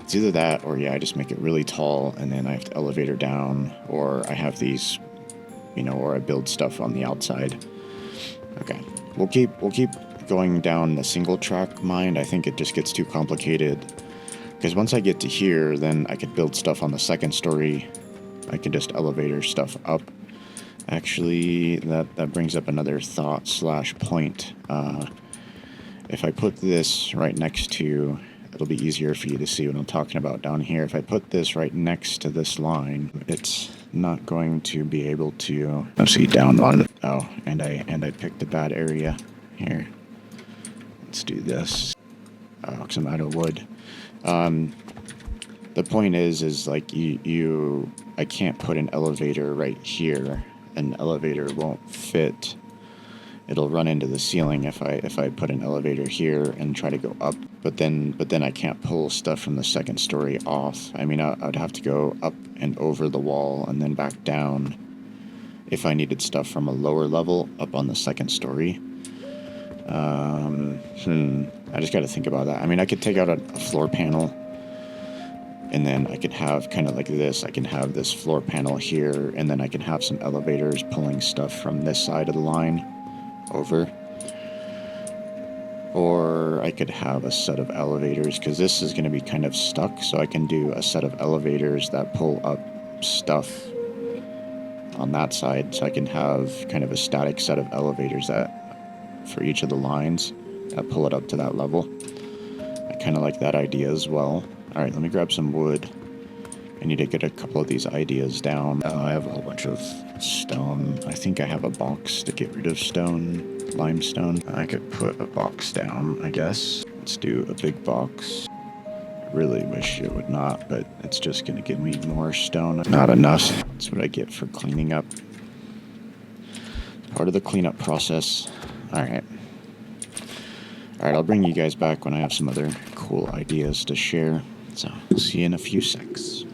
It's either that, or yeah, I just make it really tall, and then I have to elevator down, or I have these, or I build stuff on the outside. Okay, we'll keep going down the single track mine. I think it just gets too complicated. Because once I get to here, then I could build stuff on the second story. I could just elevator stuff up. Actually, that brings up another thought/point. If I put this right next to, it'll be easier for you to see what I'm talking about down here. If I put this right next to this line, it's not going to be able to. See down on. Oh, and I picked a bad area here. Let's do this. Oh, because I'm out of wood. The point is like I can't put an elevator right here. An elevator won't fit it'll run into the ceiling if I put an elevator here and try to go up. But then I can't pull stuff from the second story off. I mean, I'd have to go up and over the wall and then back down if I needed stuff from a lower level up on the second story. I just got to think about that. I mean, I could take out a floor panel, and then I could have kind of like this. I can have this floor panel here, and then I can have some elevators pulling stuff from this side of the line over. Or I could have a set of elevators, because this is going to be kind of stuck, so I can do a set of elevators that pull up stuff on that side, so I can have kind of a static set of elevators that for each of the lines that pull it up to that level. I kind of like that idea as well. Alright, let me grab some wood. I need to get a couple of these ideas down. I have a whole bunch of stone. I think I have a box to get rid of stone, limestone. I could put a box down, I guess. Let's do a big box. I really wish it would not, but it's just going to give me more stone. Not enough. That's what I get for cleaning up. Part of the cleanup process. Alright, I'll bring you guys back when I have some other cool ideas to share. So, I'll see you in a few secs.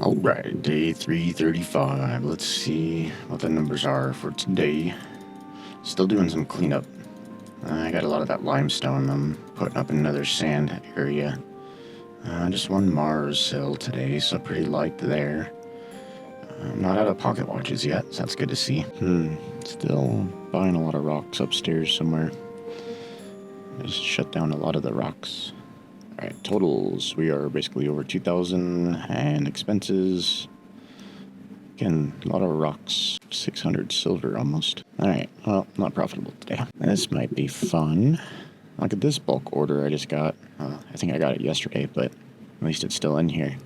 Alright, day 335. Let's see what the numbers are for today. Still doing some cleanup. I got a lot of that limestone I'm putting up in another sand area. Just one Mars hill today, so pretty light there. I'm not out of pocket watches yet, so that's good to see. Still buying a lot of rocks upstairs somewhere. I just shut down a lot of the rocks. Alright, totals. We are basically over 2,000, and expenses. Again, a lot of rocks. 600 silver almost. Alright, well, not profitable today. This might be fun. Look at this bulk order I just got. I think I got it yesterday, but at least it's still in here.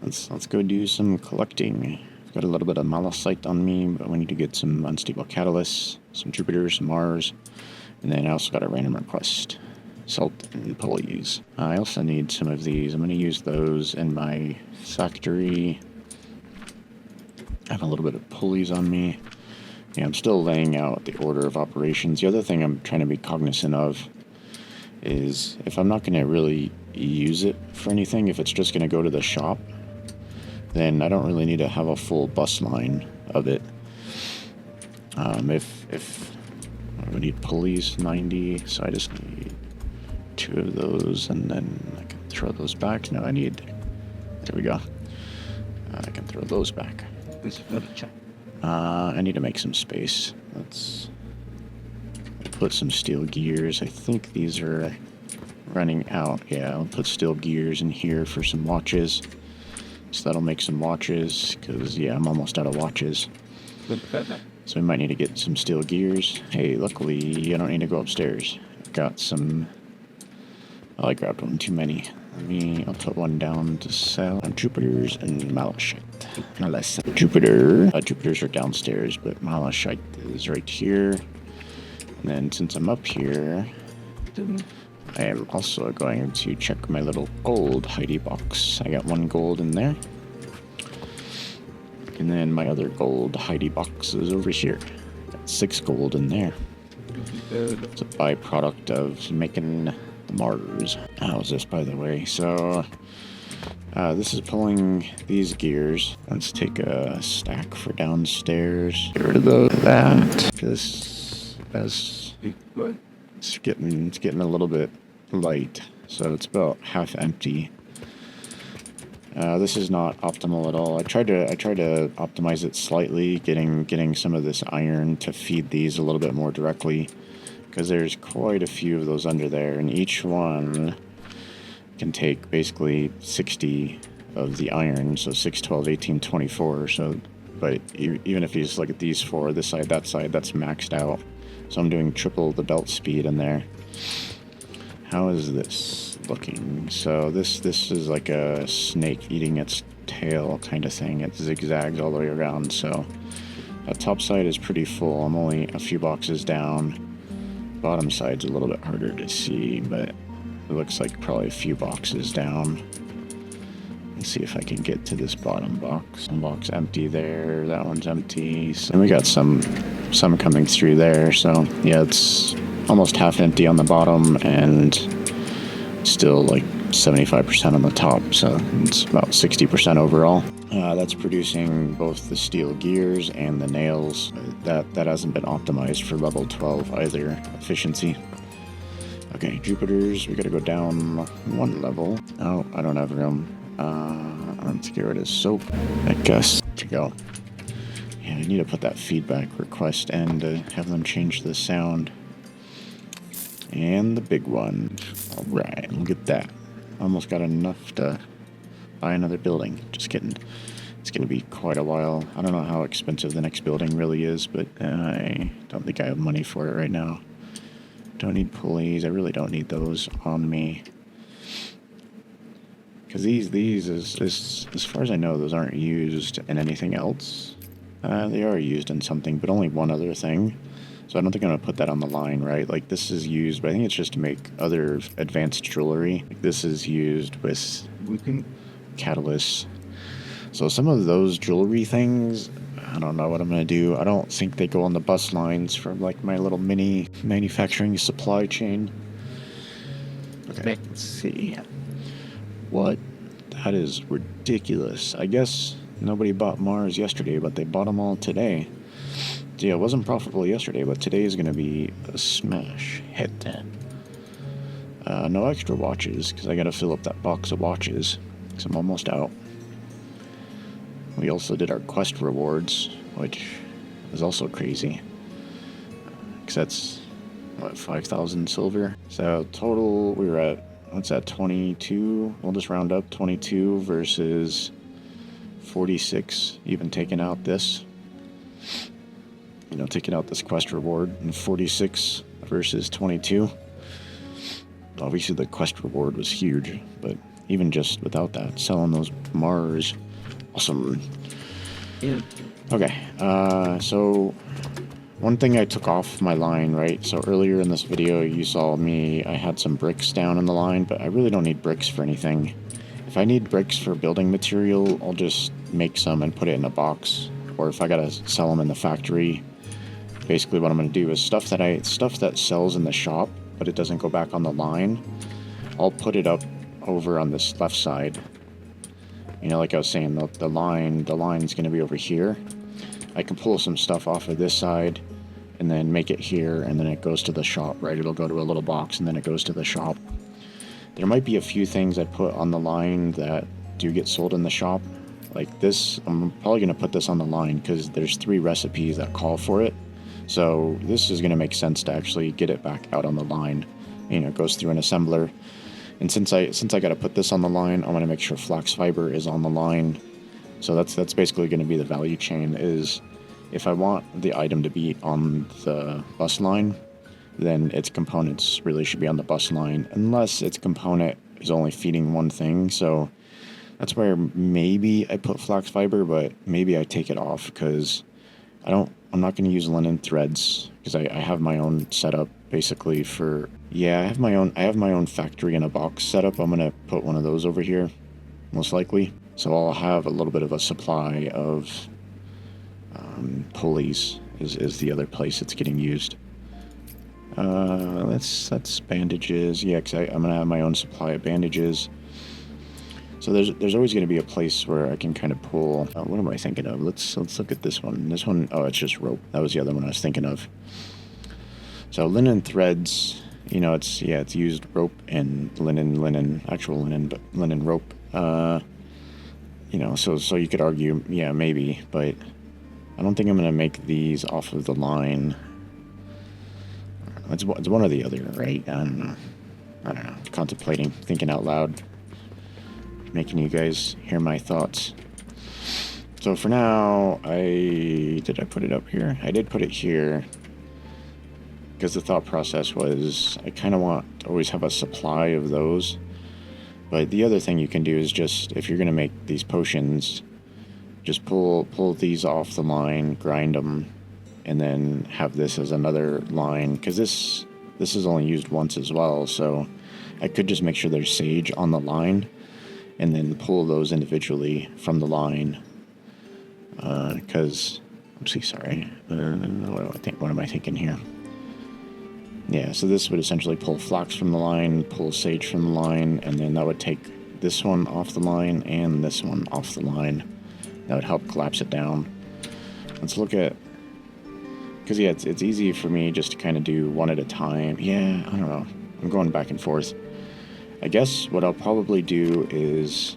Let's go do some collecting. I've got a little bit of malachite on me, but we need to get some unstable catalysts, some Jupiter, some Mars, and then I also got a random request. Salt and pulleys. I also need some of these. I'm going to use those in my factory. I have a little bit of pulleys on me. Yeah, I'm still laying out the order of operations. The other thing I'm trying to be cognizant of is if I'm not going to really use it for anything, if it's just going to go to the shop, then I don't really need to have a full bus line of it. If we need pulleys, 90, so I just need 2 of those, and then I can throw those back. No, there we go. I can throw those back. I need to make some space. Let's put some steel gears. I think these are running out. Yeah, I'll put steel gears in here for some watches. So that'll make some watches, because, yeah, I'm almost out of watches. So we might need to get some steel gears. Hey, luckily, I don't need to go upstairs. I've got some... Oh, I grabbed one too many. I'll put one down to sell. Jupiters and malachite. Jupiters are downstairs, but malachite is right here. And then since I'm up here, I am also going to check my little gold hidey box. I got 1 gold in there. And then my other gold hidey box is over here. Got 6 gold in there. It's a byproduct of making the Mars. How's this, by the way? So, this is pulling these gears. Let's take a stack for downstairs. Get rid of that. It's getting a little bit light, so it's about half empty. This is not optimal at all. I tried to optimize it slightly, getting some of this iron to feed these a little bit more directly, because there's quite a few of those under there, and each one can take basically 60 of the iron, so 6, 12, 18, 24. So, but even if you just look at these 4, this side, that side, that's maxed out. So I'm doing triple the belt speed in there. How is this looking? So this is like a snake eating its tail kind of thing. It zigzags all the way around. So that top side is pretty full. I'm only a few boxes down. Bottom side's a little bit harder to see, but it looks like probably a few boxes down. Let's see if I can get to this bottom box. One box empty there, that one's empty. So, and we got some coming through there. So yeah, it's almost half empty on the bottom and still like 75% on the top. So it's about 60% overall. That's producing both the steel gears and the nails. That hasn't been optimized for level 12 either, efficiency. Okay, Jupiters, we gotta go down one level. Oh, I don't have room. Let's get rid of soap, I guess, to go. Yeah, I need to put that feedback request and have them change the sound. And the big one. Alright, look at that. Almost got enough to buy another building. Just kidding. It's going to be quite a while. I don't know how expensive the next building really is, but I don't think I have money for it right now. Don't need pulleys. I really don't need those on me. Because these as far as I know, those aren't used in anything else. They are used in something, but only one other thing. So I don't think I'm going to put that on the line, right? Like, this is used, but I think it's just to make other advanced jewelry. Like, this is used with catalysts. So some of those jewelry things, I don't know what I'm going to do. I don't think they go on the bus lines from, like, my little mini manufacturing supply chain. Okay, let's see. What? That is ridiculous. I guess nobody bought Mars yesterday, but they bought them all today. So yeah, it wasn't profitable yesterday, but today is going to be a smash hit. No extra watches, because I got to fill up that box of watches, because I'm almost out. We also did our quest rewards, which is also crazy, because that's, what, 5,000 silver? So total, we were at, what's that, 22? We'll just round up, 22 versus 46, even taking out this. You know, taking out this quest reward, and 46 versus 22. Obviously the quest reward was huge, but even just without that, selling those Mars, awesome. Yeah. Okay, so one thing I took off my line, right? So earlier in this video, you saw I had some bricks down in the line, but I really don't need bricks for anything. If I need bricks for building material, I'll just make some and put it in a box. Or if I gotta sell them in the factory, basically what I'm going to do is stuff that sells in the shop, but it doesn't go back on the line, I'll put it up over on this left side. You know, like I was saying, the line's going to be over here. I can pull some stuff off of this side and then make it here, and then it goes to the shop, right? It'll go to a little box and then it goes to the shop. There might be a few things I put on the line that do get sold in the shop. Like this, I'm probably going to put this on the line because there's 3 recipes that call for it. So this is going to make sense to actually get it back out on the line. You know, it goes through an assembler. And since I got to put this on the line, I want to make sure flax fiber is on the line. So that's basically going to be the value chain. Is if I want the item to be on the bus line, then its components really should be on the bus line, unless its component is only feeding one thing. So that's where maybe I put flax fiber, but maybe I take it off because I'm not going to use linen threads because I have my own setup basically for, yeah, I have my own factory in a box setup. I'm going to put one of those over here, most likely. So I'll have a little bit of a supply of pulleys is the other place it's getting used. That's bandages. Yeah, because I'm going to have my own supply of bandages. So there's always going to be a place where I can kind of pull. What am I thinking of? Let's look at this one. This one, oh, it's just rope. That was the other one I was thinking of. So linen threads, you know, it's used rope and actual linen, but linen rope. You know, so you could argue, yeah, maybe, but I don't think I'm going to make these off of the line. It's one or the other, right? I don't know. Contemplating, thinking out loud. Making you guys hear my thoughts. So for now, did I put it up here? I did put it here because the thought process was I kind of want to always have a supply of those. But the other thing you can do is just, if you're going to make these potions, just pull these off the line, grind them, and then have this as another line, because this is only used once as well. So I could just make sure there's sage on the line, and then pull those individually from the line. Because, sorry, what am I thinking here? Yeah, so this would essentially pull flax from the line, pull sage from the line, and then that would take this one off the line and this one off the line. That would help collapse it down. Let's look at, because yeah, it's easy for me just to kind of do one at a time. Yeah, I don't know. I'm going back and forth. I guess what I'll probably do is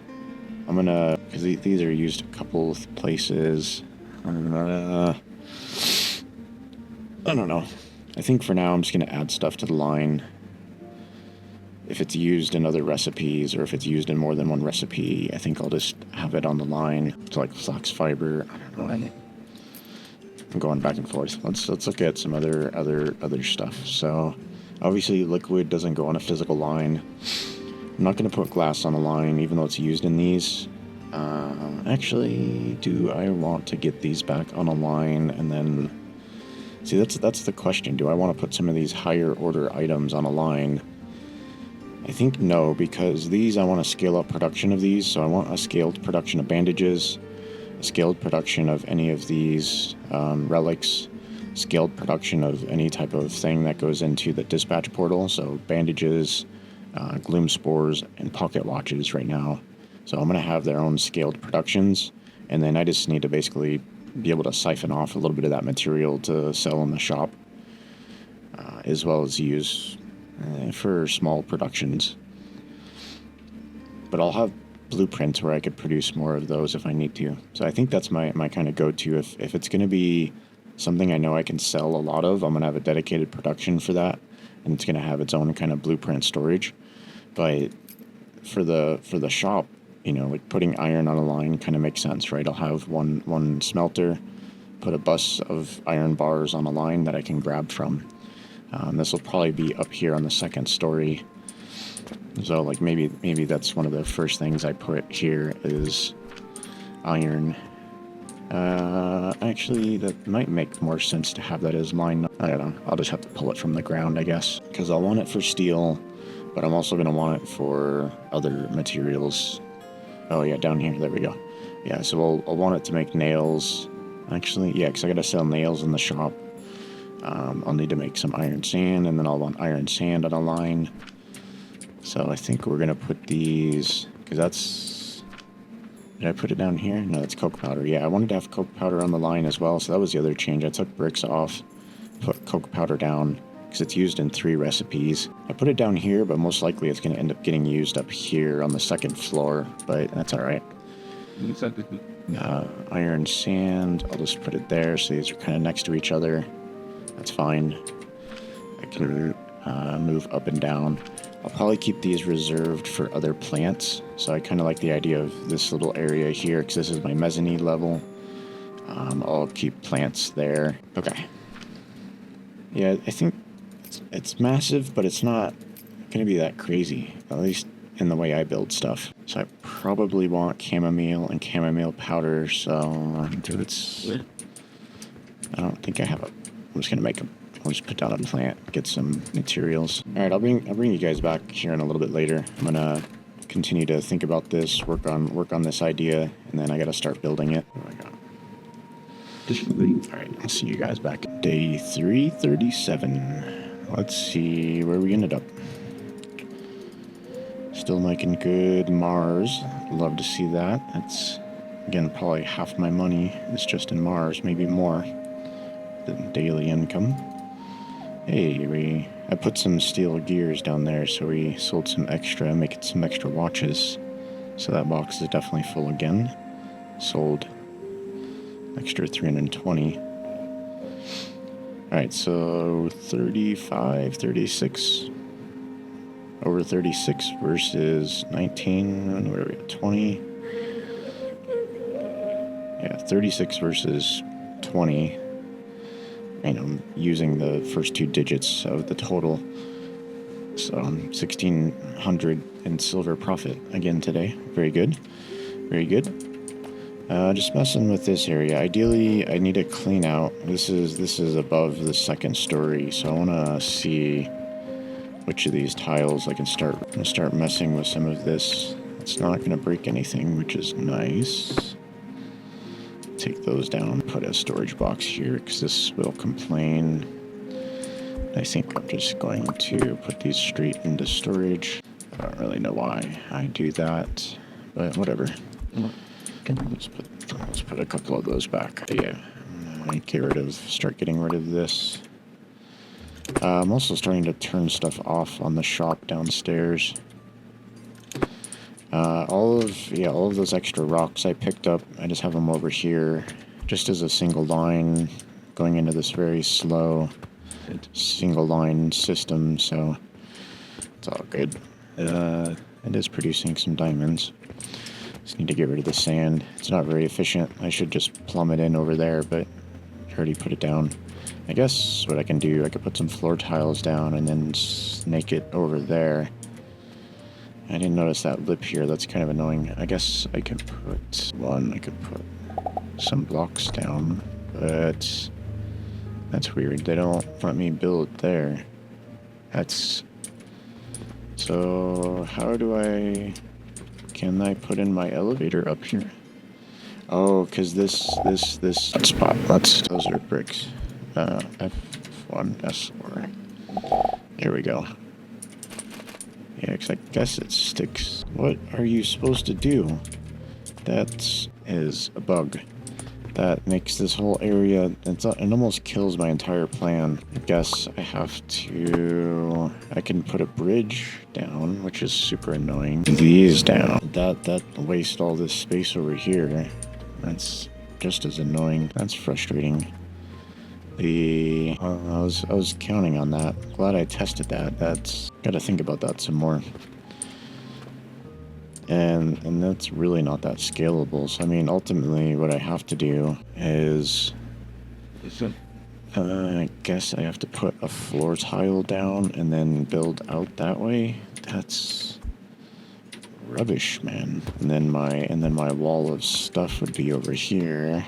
I'm gonna, because these are used a couple of places. I don't know. I think for now I'm just gonna add stuff to the line. If it's used in other recipes, or if it's used in more than one recipe, I think I'll just have it on the line. So like flax fiber. I don't know. I'm going back and forth. Let's look at some other stuff. So obviously liquid doesn't go on a physical line. I'm not going to put glass on a line, even though it's used in these. Actually, do I want to get these back on a line and then... See, that's the question. Do I want to put some of these higher order items on a line? I think no, because these, I want to scale up production of these. So I want a scaled production of bandages, a scaled production of any of these relics, scaled production of any type of thing that goes into the dispatch portal. So bandages, gloom spores, and pocket watches right now. So I'm going to have their own scaled productions, and then I just need to basically be able to siphon off a little bit of that material to sell in the shop, as well as use for small productions. But I'll have blueprints where I could produce more of those if I need to. So I think that's my kind of go-to. If it's going to be something I know I can sell a lot of, I'm going to have a dedicated production for that, and it's going to have its own kind of blueprint storage. But for the shop, you know, like putting iron on a line kind of makes sense, right? I'll have one smelter, put a bus of iron bars on a line that I can grab from. This will probably be up here on the second story. So like maybe that's one of the first things I put here is iron. Actually, that might make more sense to have that as mine. I don't know. I'll just have to pull it from the ground, I guess, because I'll want it for steel, but I'm also going to want it for other materials. Oh yeah, down here. There we go. Yeah, so I'll want it to make nails. Actually, yeah, because I got to sell nails in the shop. I'll need to make some iron sand, and then I'll want iron sand on a line. So I think we're going to put these, because that's... Did I put it down here? No, that's coke powder. Yeah, I wanted to have coke powder on the line as well, so that was the other change. I took bricks off, put coke powder down, because it's used in 3 recipes. I put it down here, but most likely it's going to end up getting used up here on the second floor, but that's alright. Iron sand, I'll just put it there, so these are kind of next to each other. That's fine. I can move up and down. I'll probably keep these reserved for other plants, so I kind of like the idea of this little area here, because this is my mezzanine level. I'll keep plants there. Okay. Yeah, I think it's massive, but it's not going to be that crazy, at least in the way I build stuff. So I probably want chamomile and chamomile powder, so it's... I don't think I have a... I'm just going to make a... I'll just put down a plant, get some materials. Alright, I'll bring you guys back here in a little bit later. I'm going to continue to think about this, work on this idea, and then I got to start building it. Oh my god. Alright, I'll see you guys back. Day 337. Let's see where we ended up. Still making good Mars. Love to see that. That's, again, probably half my money is just in Mars, maybe more than daily income. Hey, I put some steel gears down there, so we sold some extra, making some extra watches. So that box is definitely full again. Sold extra 320. Alright, so 35, 36. Over 36 versus 19. Where are we at? 20. Yeah, 36 versus 20. And I'm using the first 2 digits of the total. So 1,600 in silver profit again today. Very good. Very good. Just messing with this area. Ideally, I need to clean out. This is above the second story, so I want to see which of these tiles I can start messing with some of this It's not going to break anything, which is nice. Take those down, put a storage box here, because this will complain. I think I'm just going to put these straight into storage. I don't really know why I do that, but whatever. Let's put a couple of those back. Yeah, I start getting rid of this. I'm also starting to turn stuff off on the shop downstairs. All of those extra rocks I picked up, I just have them over here, just as a single line, going into this very slow single line system, so it's all good. It is producing some diamonds. Just need to get rid of the sand. It's not very efficient. I should just plumb it in over there, but I already put it down. I guess what I can do, I could put some floor tiles down and then snake it over there. I didn't notice that lip here. That's kind of annoying. I guess I could put some blocks down, but that's weird. They don't let me build there. So how can I put in my elevator up here? Oh, because this spot, those are bricks. F1, S4. Here we go. Yeah, because I guess it sticks. What are you supposed to do? That is a bug. That makes this whole area, it almost kills my entire plan. I guess I can put a bridge down, which is super annoying. These down. That wastes all this space over here. That's just as annoying. That's frustrating. I was counting on that. Glad I tested that. Gotta think about that some more. And that's really not that scalable. So I mean, ultimately, what I have to do is, I guess I have to put a floor tile down and then build out that way. That's rubbish, man. And then my wall of stuff would be over here.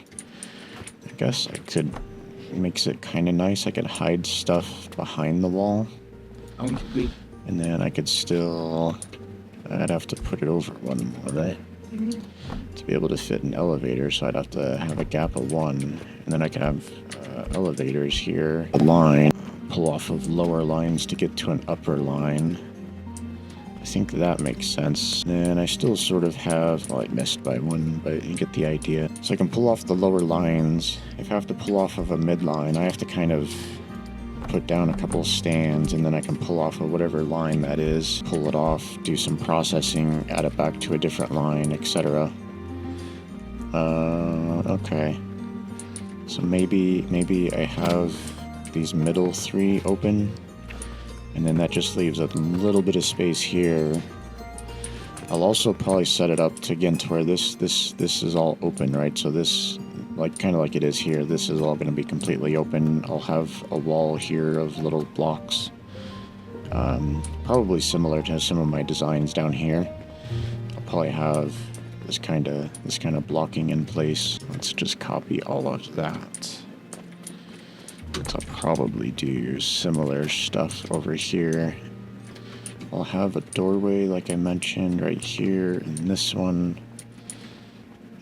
I guess I could. Makes it kind of nice. I could hide stuff behind the wall. And then I could I'd have to put it over one way to be able to fit an elevator, so I'd have to have a gap of 1. And then I could have elevators here. A line, pull off of lower lines to get to an upper line. I think that makes sense. And I still sort of have, well, I missed by 1, but you get the idea. So I can pull off the lower lines. If I have to pull off of a midline, I have to kind of put down a couple stands, and then I can pull off of whatever line that is, pull it off, do some processing, add it back to a different line, etc. Okay. So maybe I have these middle 3 open, and then that just leaves a little bit of space here. I'll also probably set it up to, again, to where this is all open, right? So this, kind of like it is here, this is all going to be completely open. I'll have a wall here of little blocks, probably similar to some of my designs down here. I'll probably have this kind of blocking in place. Let's just copy all of that. I'll probably do similar stuff over here. I'll have a doorway, like I mentioned, right here, and this one,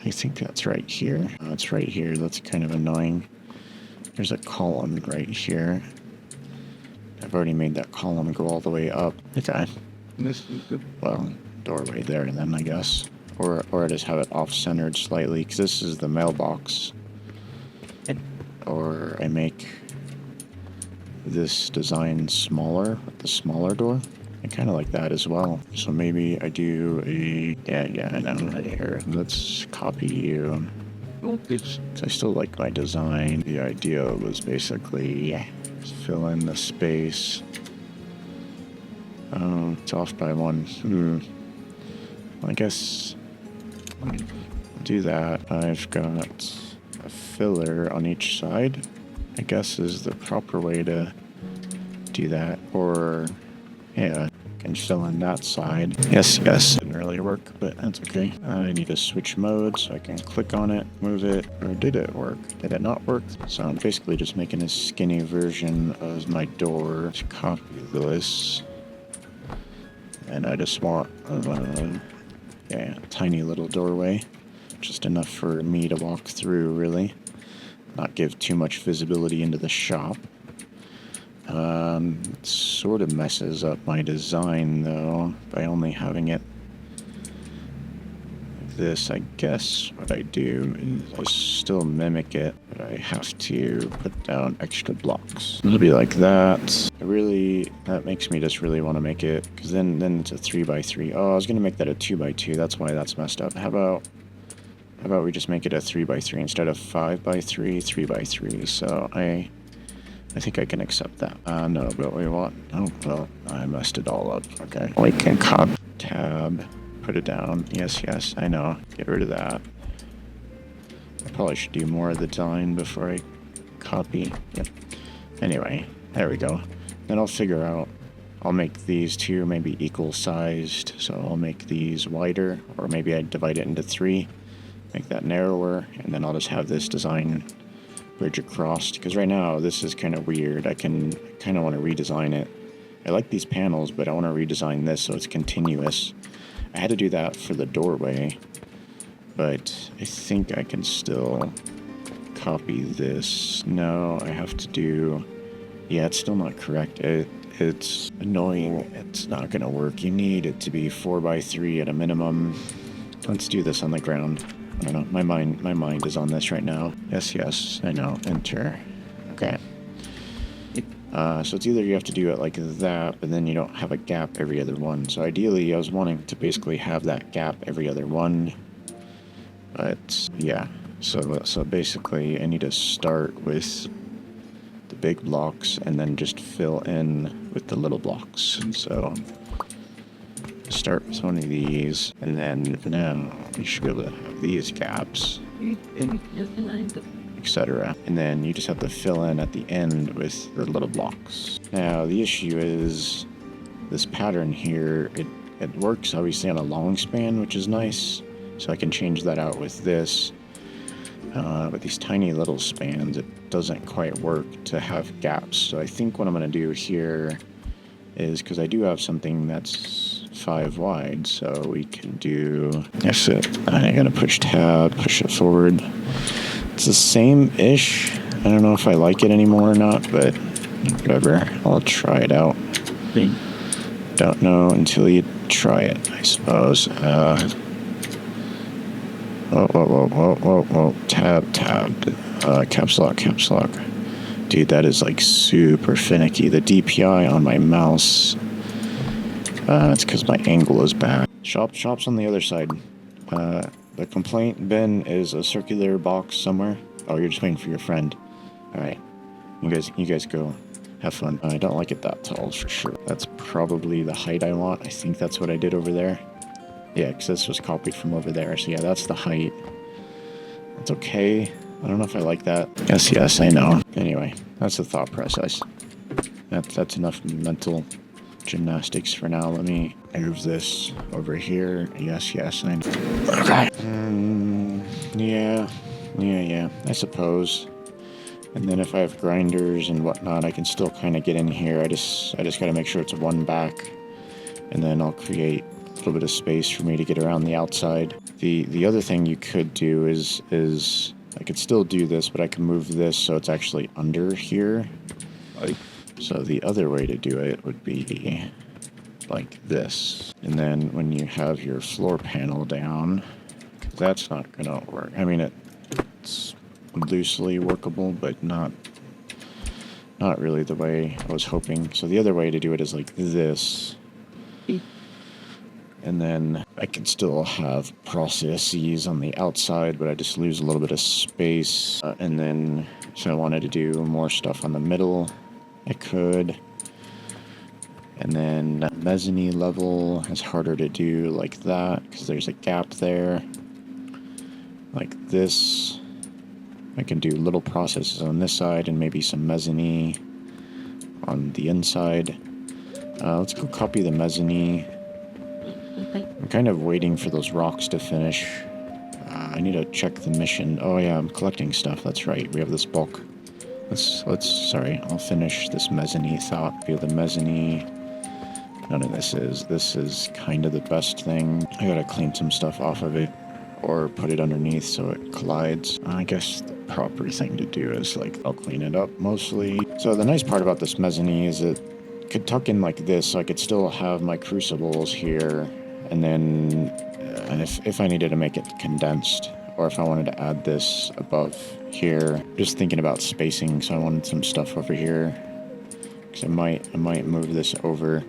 I think that's right here. It's right here. That's kind of annoying. There's a column right here. I've already made that column go all the way up. Okay. Well, doorway there then, I guess. Or I just have it off-centered slightly, because this is the mailbox. Or I make this design smaller, with the smaller door. I kind of like that as well. So maybe I do I know right here. Let's copy you. I still like my design. The idea was basically fill in the space. Oh, it's off by 1. Well, I guess I'll do that. I've got a filler on each side, I guess is the proper way to do that. Or, yeah, I can fill in that side. Yes, didn't really work, but that's okay. I need to switch mode so I can click on it, move it. Or did it work? Did it not work? So I'm basically just making a skinny version of my door. Let's copy this. And I just want Yeah, tiny little doorway. Just enough for me to walk through, really. Not give too much visibility into the shop. It sort of messes up my design, though, by only having it like this. I guess what I do is I still mimic it, but I have to put down extra blocks. It'll be like that. That makes me just really want to make it, because then it's a 3x3. Oh, I was going to make that a 2x2. That's why that's messed up. How about we just make it a 3x3 instead of 5x3, 3x3. So I think I can accept that. No, but we want... Oh, well, I messed it all up. Okay. We can copy tab, put it down. Yes, I know. Get rid of that. I probably should do more of the design before I copy. Yep. Anyway, there we go. Then I'll figure out... I'll make these two maybe equal sized. So I'll make these wider, or maybe I divide it into 3. Make that narrower, and then I'll just have this design bridge across, because right now this is kind of weird. I kind of want to redesign it. I like these panels, but I want to redesign this so it's continuous. I had to do that for the doorway, but I think I can still copy this. No, I have to do... Yeah, it's still not correct. It's annoying. It's not going to work. You need it to be 4x3 at a minimum. Let's do this on the ground. I don't know, my mind is on this right now. Yes, I know, enter. Okay. So it's either you have to do it like that, but then you don't have a gap every other one. So ideally, I was wanting to basically have that gap every other one. But, yeah. So basically, I need to start with the big blocks and then just fill in with the little blocks. So... start with one of these, and then now you should be able to have these gaps, etc. And then you just have to fill in at the end with the little blocks. Now the issue is this pattern here, it works obviously on a long span, which is nice, so I can change that out with this. But these tiny little spans, it doesn't quite work to have gaps. So I think what I'm going to do here is, because I do have something that's 5 wide, so we can do... That's it. I'm going to push tab, push it forward. It's the same-ish. I don't know if I like it anymore or not, but whatever. I'll try it out. Don't know until you try it, I suppose. Whoa. Tab. Caps lock. Dude, that is like super finicky. The DPI on my mouse... it's because my angle is bad. Shop's on the other side. The complaint bin is a circular box somewhere. Oh, you're just waiting for your friend. Alright. You guys go. Have fun. I don't like it that tall for sure. That's probably the height I want. I think that's what I did over there. Yeah, because this was copied from over there. So yeah, that's the height. That's okay. I don't know if I like that. Yes, I know. Anyway, that's the thought process. That's enough mental gymnastics for now. Let me move this over here. Yes, I know. Okay. Yeah, I suppose. And then if I have grinders and whatnot, I can still kind of get in here. I just got to make sure it's one back, and then I'll create a little bit of space for me to get around the outside. The other thing you could do is I could still do this, but I can move this so it's actually under here. So the other way to do it would be like this. And then when you have your floor panel down, that's not gonna work. I mean, it's loosely workable, but not really the way I was hoping. So the other way to do it is like this. And then I can still have processes on the outside, but I just lose a little bit of space. And then, so I wanted to do more stuff on the middle. I could. And then mezzanine level is harder to do like that, because there's a gap there. Like this. I can do little processes on this side and maybe some mezzanine on the inside. Let's go copy the mezzanine. I'm kind of waiting for those rocks to finish. I need to check the mission. Oh yeah, I'm collecting stuff. That's right. We have this bulk. Sorry, I'll finish this mezzanine thought. Feel the mezzanine. none of this is. This is kind of the best thing. I gotta clean some stuff off of it or put it underneath so it collides. I guess the proper thing to do is like I'll clean it up mostly. So the nice part about this mezzanine is it could tuck in like this, so I could still have my crucibles here, and then if I needed to make it condensed, or if I wanted to add this above here, just thinking about spacing, so I wanted some stuff over here, because I might move this over.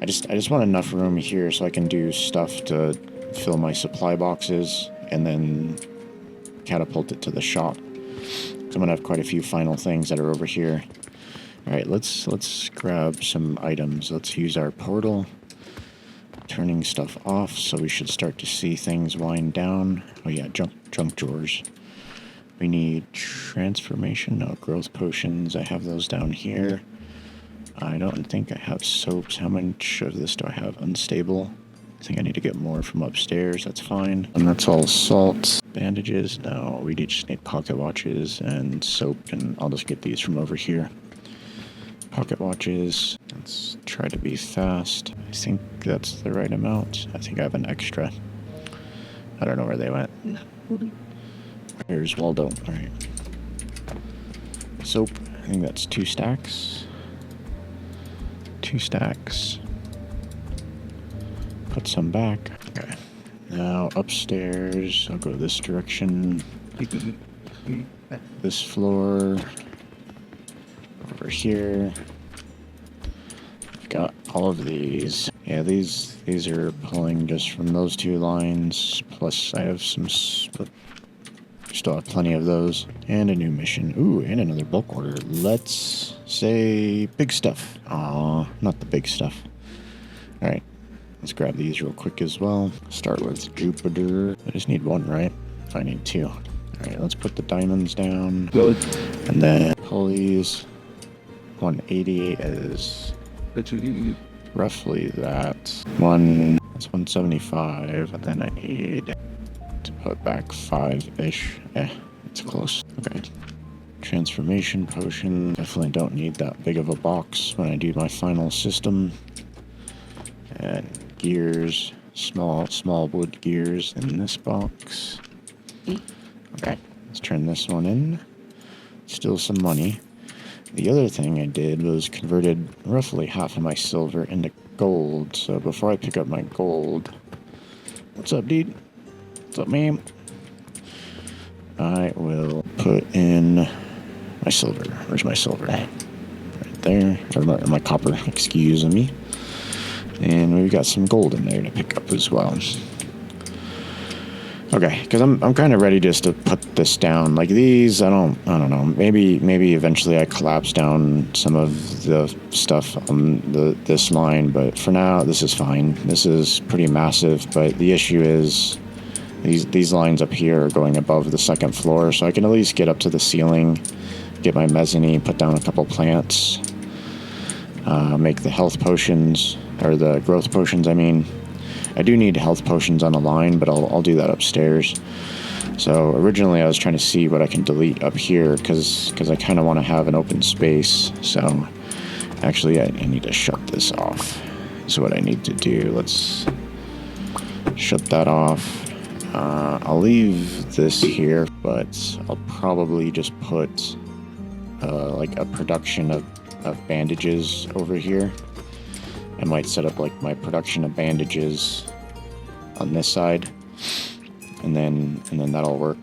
I just want enough room here so I can do stuff to fill my supply boxes and then catapult it to the shop. So I'm gonna have quite a few final things that are over here. All right, let's grab some items. Let's use our portal, turning stuff off, so we should start to see things wind down. Oh yeah, junk drawers. We need transformation, no, growth potions. I have those down here. I don't think I have soaps. How much of this do I have? Unstable. I think I need to get more from upstairs. That's fine. And that's all salt. Bandages, no, we just need pocket watches and soap, and I'll just get these from over here. Pocket watches. Let's try to be fast. I think that's the right amount. I think I have an extra. I don't know where they went. Here's Waldo. All right. Soap. I think that's 2 stacks. 2 stacks. Put some back. Okay. Now upstairs. I'll go this direction. This floor. Over here. I've got all of these. Yeah, these are pulling just from those 2 lines. Plus, I have some. Still have plenty of those. And a new mission. Ooh, and another bulk order. Let's say big stuff. Aw, not the big stuff. All right, let's grab these real quick as well. Start with Jupiter. I just need 1, right? I need 2. All right, let's put the diamonds down. Good. And then pull these. 188 is roughly that. That's 175, and then I need to put back 5-ish. Yeah, it's close. Okay. Transformation potion. Definitely don't need that big of a box when I do my final system. And gears. Small wood gears in this box. Okay, let's turn this one in. Still some money. The other thing I did was converted roughly half of my silver into gold. So before I pick up my gold... What's up, dude? What's up, ma'am? I will put in my silver. Where's my silver? Right there. Or my copper, excuse me. And we've got some gold in there to pick up as well. Okay, because I'm kind of ready just to put this down. Like these, I don't know. Maybe eventually I collapse down some of the stuff on this line, but for now this is fine. This is pretty massive, but the issue is these lines up here are going above the 2nd floor, so I can at least get up to the ceiling, get my mezzanine, put down a couple plants, make the health potions, or the growth potions, I mean. I do need health potions on a line, but I'll do that upstairs. So originally I was trying to see what I can delete up here, because I kind of want to have an open space. So actually I need to shut this off. So what I need to do, let's shut that off. I'll leave this here, but I'll probably just put like a production of bandages over here. I might set up like my production of bandages on this side, and then that'll work.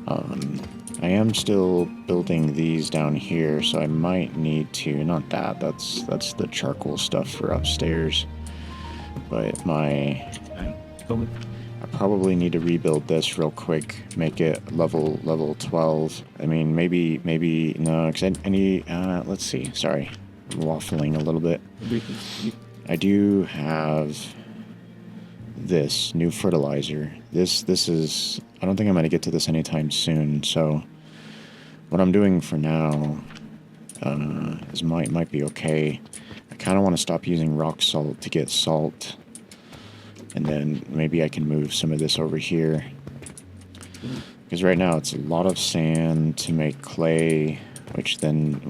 I am still building these down here, so I might need to, not that's the charcoal stuff for upstairs, but I probably need to rebuild this real quick, make it level 12. I mean, maybe no, because I need, let's see, sorry, I'm waffling a little bit. I do have this new fertilizer. This is, I don't think I'm going to get to this anytime soon, so what I'm doing for now is might be okay. I kind of want to stop using rock salt to get salt, and then maybe I can move some of this over here, because right now it's a lot of sand to make clay, which then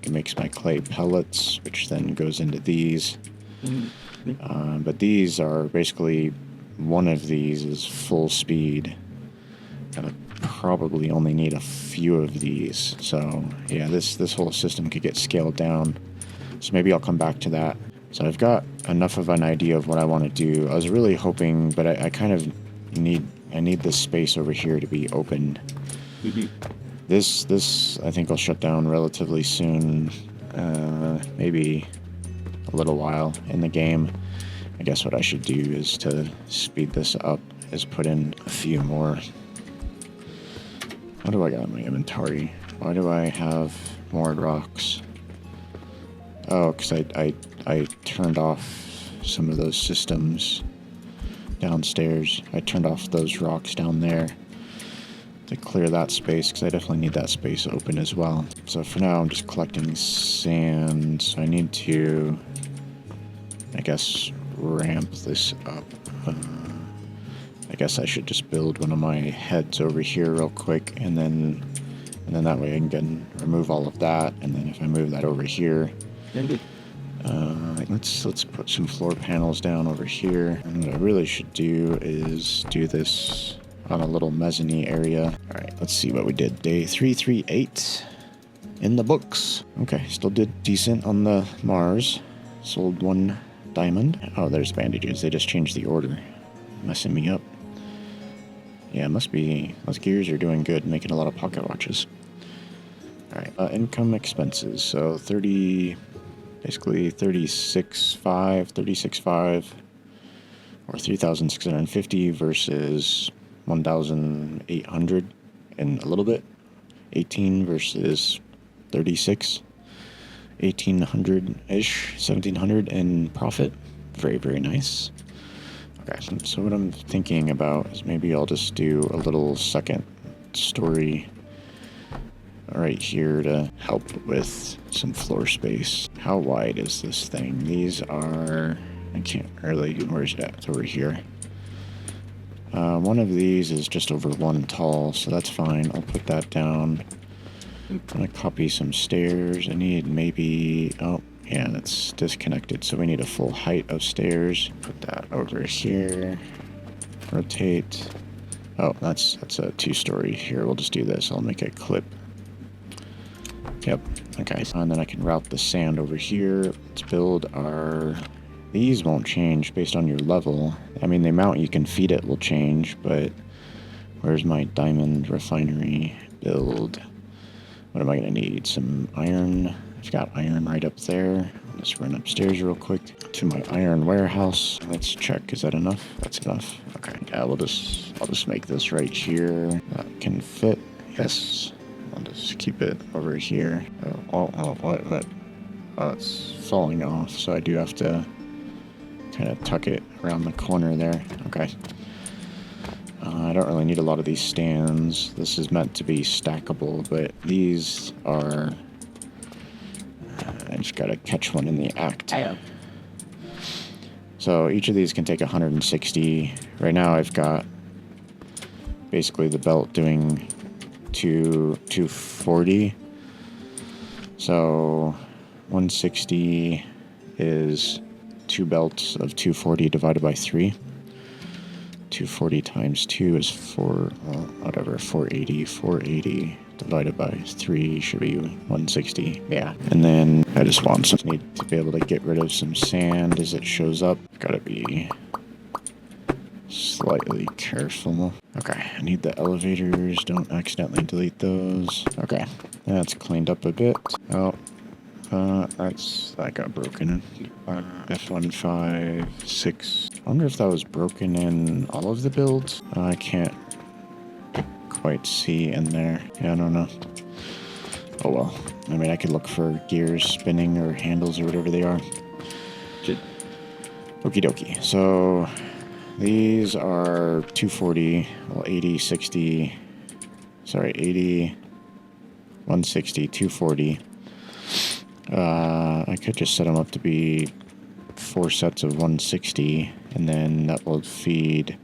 makes my clay pellets, which then goes into these. But these are basically, one of these is full speed. And I probably only need a few of these. So yeah, this whole system could get scaled down. So maybe I'll come back to that. So I've got enough of an idea of what I want to do. I was really hoping, but I kind of need this space over here to be open. This I think will shut down relatively soon. Maybe a little while in the game. I guess what I should do is to speed this up is put in a few more. What do I got in my inventory? Why do I have more rocks? Oh, because I turned off some of those systems downstairs. I turned off those rocks down there to clear that space, because I definitely need that space open as well. So for now, I'm just collecting sand. So I need to, I guess, ramp this up. I guess I should just build one of my heads over here real quick, and then that way I can remove all of that. And then if I move that over here, let's put some floor panels down over here. And what I really should do is do this on a little mezzanine area. All right, let's see what we did. Day 338 in the books. Okay, still did decent on the Mars. Sold 1 diamond. Oh, there's bandages. They just changed the order. Messing me up. Yeah, it must be those gears are doing good, making a lot of pocket watches. All right, income expenses. So 30, basically 36.5 or 3,650 versus 1,800 and a little bit. 18 versus 36. 1,800-ish, 1,700 in profit. Very, very nice. Okay, so what I'm thinking about is maybe I'll just do a little second story right here to help with some floor space. How wide is this thing? These are, I can't really, where's that? It's over here. One of these is just over 1 tall, so that's fine. I'll put that down. I'm gonna copy some stairs. I need maybe, oh yeah, that's disconnected, so we need a full height of stairs. Put that over here. Rotate. Oh, that's a 2-story. Here, we'll just do this. I'll make a clip. Yep. Okay, and then I can route the sand over here. Let's build our... These won't change based on your level. I mean, the amount you can feed it will change, but where's my diamond refinery build? What am I going to need? Some iron. I've got iron right up there. I'll just run upstairs real quick to my iron warehouse. Let's check. Is that enough? That's enough. Okay. Yeah, I'll just make this right here. That can fit. Yes. I'll just keep it over here. What? Oh, it's falling off, so I do have to kind of tuck it around the corner there. Okay. I don't really need a lot of these stands. This is meant to be stackable, but these are... I just gotta catch one in the act. So each of these can take 160. Right now I've got basically the belt doing 240. So 160 is 2 belts of 240 divided by 3. 240 times 2 is 480. 480 divided by 3 should be 160. Yeah. And then I just need to be able to get rid of some sand as it shows up. Gotta be slightly careful. Okay, I need the elevators. Don't accidentally delete those. Okay, that's cleaned up a bit. Oh, that got broken in. F156. I wonder if that was broken in all of the builds. I can't quite see in there. Yeah, I don't know. Oh well. I mean, I could look for gears spinning or handles or whatever they are. Okie dokie. So these are 240, well, 80, 60, sorry, 80, 160, 240. I could just set them up to be 4 sets of 160, and then that will feed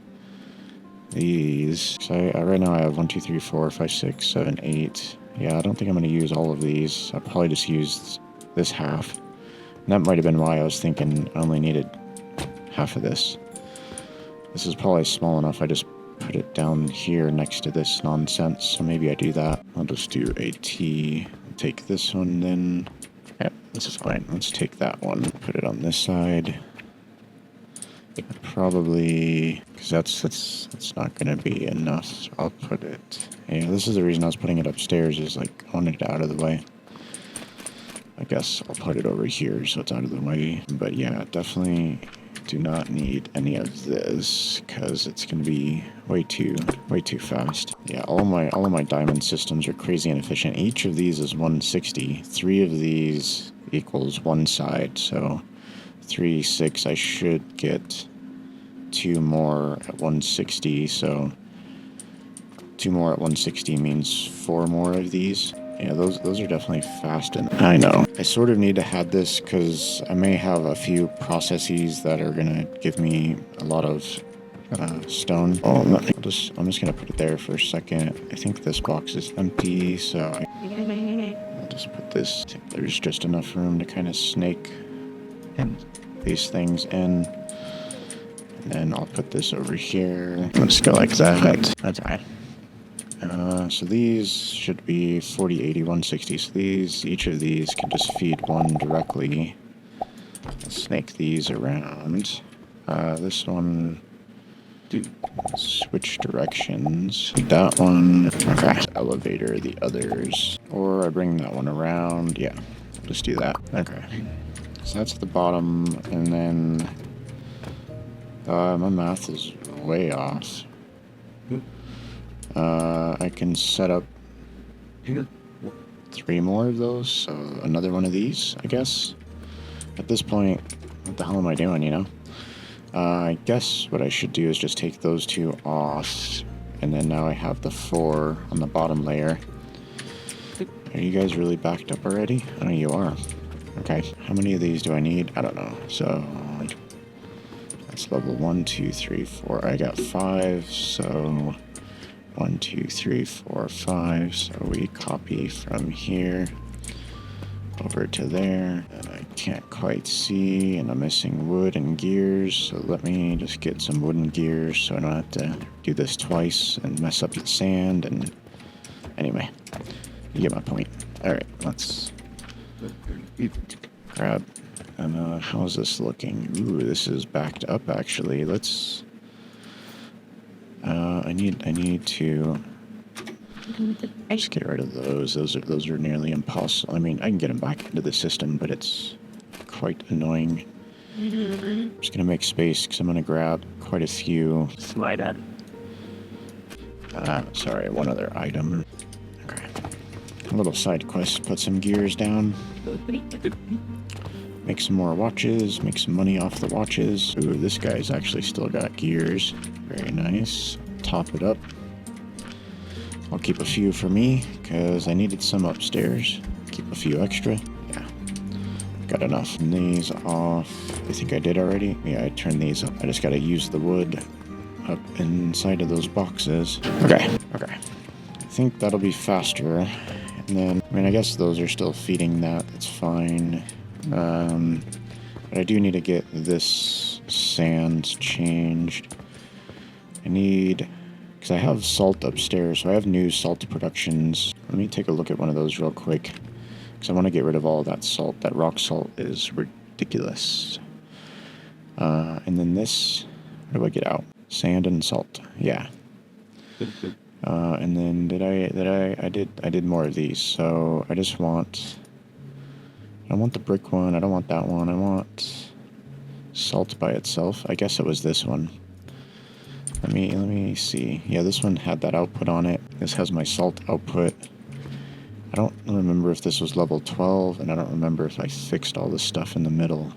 these. So right now I have 1, 2, 3, 4, 5, 6, 7, 8. Yeah, I don't think I'm going to use all of these. I'll probably just use this half, That might have been why I was thinking I only needed half of this. This is probably small enough. I just put it down here next to this nonsense, so maybe I do that. I'll just do a T. Take this one then. Yep, this is fine. Let's take that one, put it on this side. Probably, because that's not going to be enough. So I'll put it. Yeah, this is the reason I was putting it upstairs. Is like I wanted it out of the way. I guess I'll put it over here so it's out of the way. But yeah, definitely do not need any of this because it's going to be way too fast. Yeah, all of my diamond systems are crazy inefficient. Each of these is 160. 3 of these equals one side, so 3, 6. I should get 2 more at 160. So 2 more at 160 means 4 more of these. Yeah, those are definitely fast, and I know. I sort of need to have this because I may have a few processes that are gonna give me a lot of stone. Oh, I'm just gonna put it there for a second. I think this box is empty, so I'll just put this. There's just enough room to kind of snake these things in. And then I'll put this over here. I'll just go like that. That's all right. So these should be 40, 80, 160. So each of these can just feed one directly. I'll snake these around. This one, switch directions. That one, okay. Elevator, the others. Or I bring that one around. Yeah, just do that. Okay. So that's the bottom, and then my math is way off. I can set up 3 more of those, so another one of these, I guess. At this point, what the hell am I doing, you know? I guess what I should do is just take those 2 off, and then now I have the 4 on the bottom layer. Are you guys really backed up already? I know you are. Okay, how many of these do I need? I don't know. So that's level 1, 2, 3, 4. I got 5, so 1, 2, 3, 4, 5. So we copy from here over to there. And I can't quite see, and I'm missing wood and gears. So let me just get some wooden gears so I don't have to do this twice and mess up the sand. And anyway, you get my point. All right, let's grab. And how's this looking? Ooh, this is backed up actually. Let's. I need to just get rid of those. Those are nearly impossible. I mean, I can get them back into the system, but it's quite annoying. I'm just gonna make space because I'm gonna grab quite a few. Slide out. Sorry, one other item. Okay. A little side quest. Put some gears down. Make some more watches. Make some money off the watches. Ooh, this guy's actually still got gears. Very nice. Top it up. I'll keep a few for me because I needed some upstairs. Keep a few extra. Yeah. Got enough. Turn these off. I think I did already. Yeah, I turned these up. I just gotta use the wood up inside of those boxes. Okay. I think that'll be faster. And then, I mean, I guess those are still feeding that. That's fine. But I do need to get this sand changed. I need, because I have salt upstairs, so I have new salt productions. Let me take a look at one of those real quick, because I want to get rid of all of that salt. That rock salt is ridiculous. And then this, what do I get out? Sand and salt. Yeah. And then I did more of these. So I just want. I don't want the brick one. I don't want that one. I want salt by itself. I guess it was this one. Let me see. Yeah, this one had that output on it. This has my salt output. I don't remember if this was level 12, and I don't remember if I fixed all this stuff in the middle.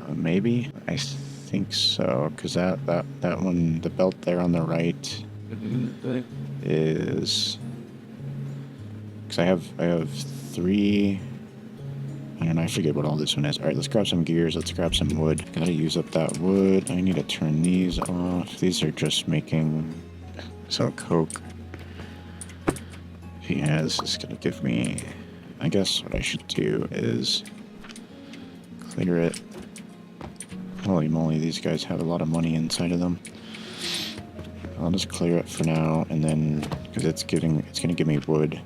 Maybe? I think so, because that one, the belt there on the right is... Because I have 3... I don't know, I forget what all this one is. Alright, let's grab some gears, let's grab some wood. Gotta use up that wood. I need to turn these off. These are just making some coke. Yeah, this is gonna give me... I guess what I should do is Clear it. Holy moly, these guys have a lot of money inside of them. I'll just clear it for now, and then, because it's gonna give me wood.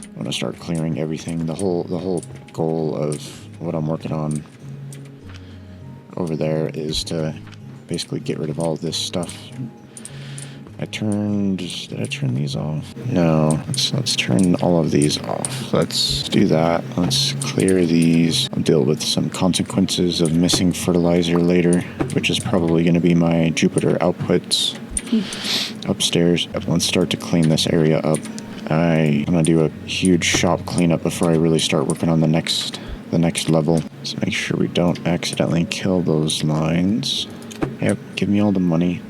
I'm gonna start clearing everything. The whole goal of what I'm working on over there is to basically get rid of all this stuff. Did I turn these off? No, let's turn all of these off. Let's do that. Let's clear these. I'll deal with some consequences of missing fertilizer later, which is probably going to be my Jupiter outputs upstairs. Let's start to clean this area up. I'm going to do a huge shop cleanup before I really start working on the next level. So make sure we don't accidentally kill those lines. Yep, give me all the money.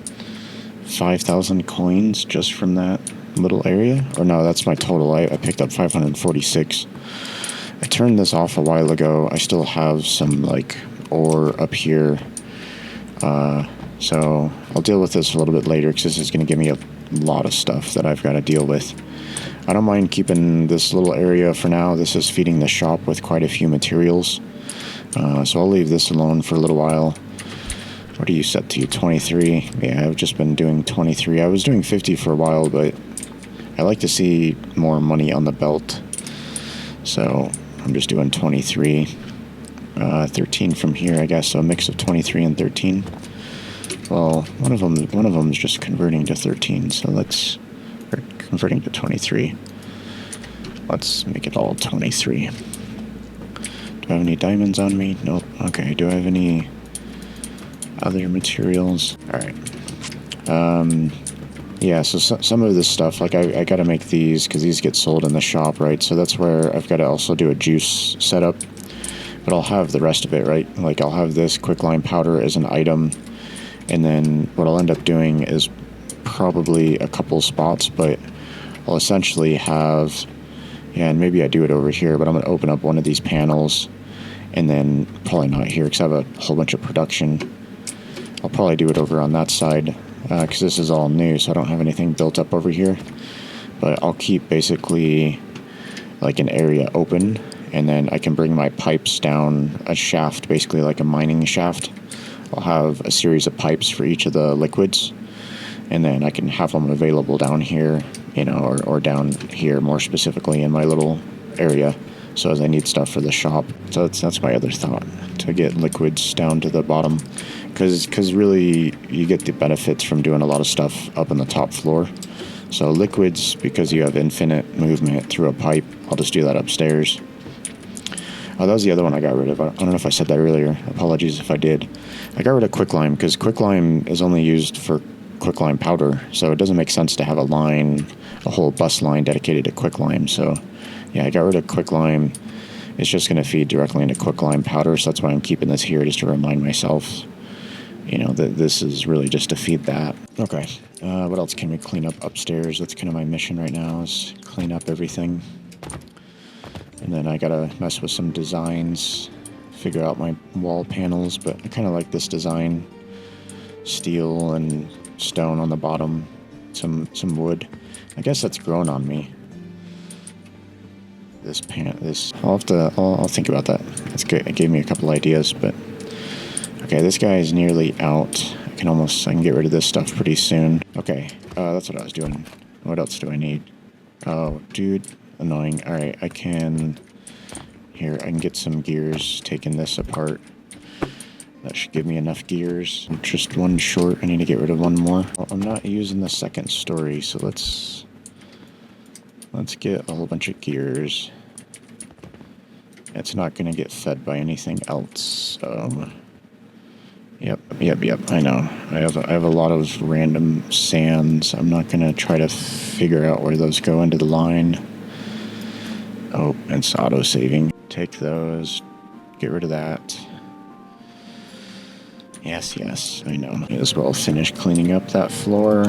5,000 coins just from that little area. Or no, that's my total. I picked up 546. I turned this off a while ago. I still have some like ore up here. So I'll deal with this a little bit later because this is going to give me a lot of stuff that I've got to deal with. I don't mind keeping this little area for now. This is feeding the shop with quite a few materials. So I'll leave this alone for a little while. What are you set to? 23. Yeah, I've just been doing 23. I was doing 50 for a while, but I like to see more money on the belt. So I'm just doing 23. 13 from here, I guess. So a mix of 23 and 13. Well, one of them is just converting to 13. So or converting to 23. Let's make it all 23. Do I have any diamonds on me? Nope. Okay. Do I have any other materials? All right. Yeah, so some of this stuff, like I got to make these because these get sold in the shop, right? So that's where I've got to also do a juice setup. But I'll have the rest of it, right? Like I'll have this quicklime powder as an item. And then what I'll end up doing is probably a couple spots, but I'll essentially have, yeah, and maybe I do it over here, but I'm going to open up one of these panels and then probably not here because I have a whole bunch of production. I'll probably do it over on that side because this is all new, so I don't have anything built up over here. But I'll keep basically like an area open, and then I can bring my pipes down a shaft, basically like a mining shaft. I'll have a series of pipes for each of the liquids, and then I can have them available down here, you know, or down here more specifically in my little area. So as I need stuff for the shop. So that's my other thought, to get liquids down to the bottom. Because really, you get the benefits from doing a lot of stuff up on the top floor. So liquids, because you have infinite movement through a pipe, I'll just do that upstairs. Oh, that was the other one I got rid of. I don't know if I said that earlier. Apologies if I did. I got rid of quicklime because quicklime is only used for quicklime powder. So it doesn't make sense to have a whole bus line dedicated to quicklime. So yeah, I got rid of quicklime. It's just going to feed directly into quicklime powder. So that's why I'm keeping this here, just to remind myself, you know, that this is really just to feed that. Okay. What else can we clean up upstairs? That's kind of my mission right now, is clean up everything. And then I gotta mess with some designs, figure out my wall panels, but I kind of like this design. Steel and stone on the bottom, some wood. I guess that's grown on me. I'll think about that. That's good. It gave me a couple ideas, but okay, this guy is nearly out. I can get rid of this stuff pretty soon. Okay, that's what I was doing. What else do I need? Oh, dude. Annoying. Alright, I can get some gears, taking this apart. That should give me enough gears. I'm just one short. I need to get rid of one more. Well, I'm not using the second story, so let's get a whole bunch of gears. It's not going to get fed by anything else. Yep, I know. I have a lot of random sands. I'm not going to try to figure out where those go into the line. Oh, it's auto-saving. Take those. Get rid of that. Yes, I know. May as well finish cleaning up that floor.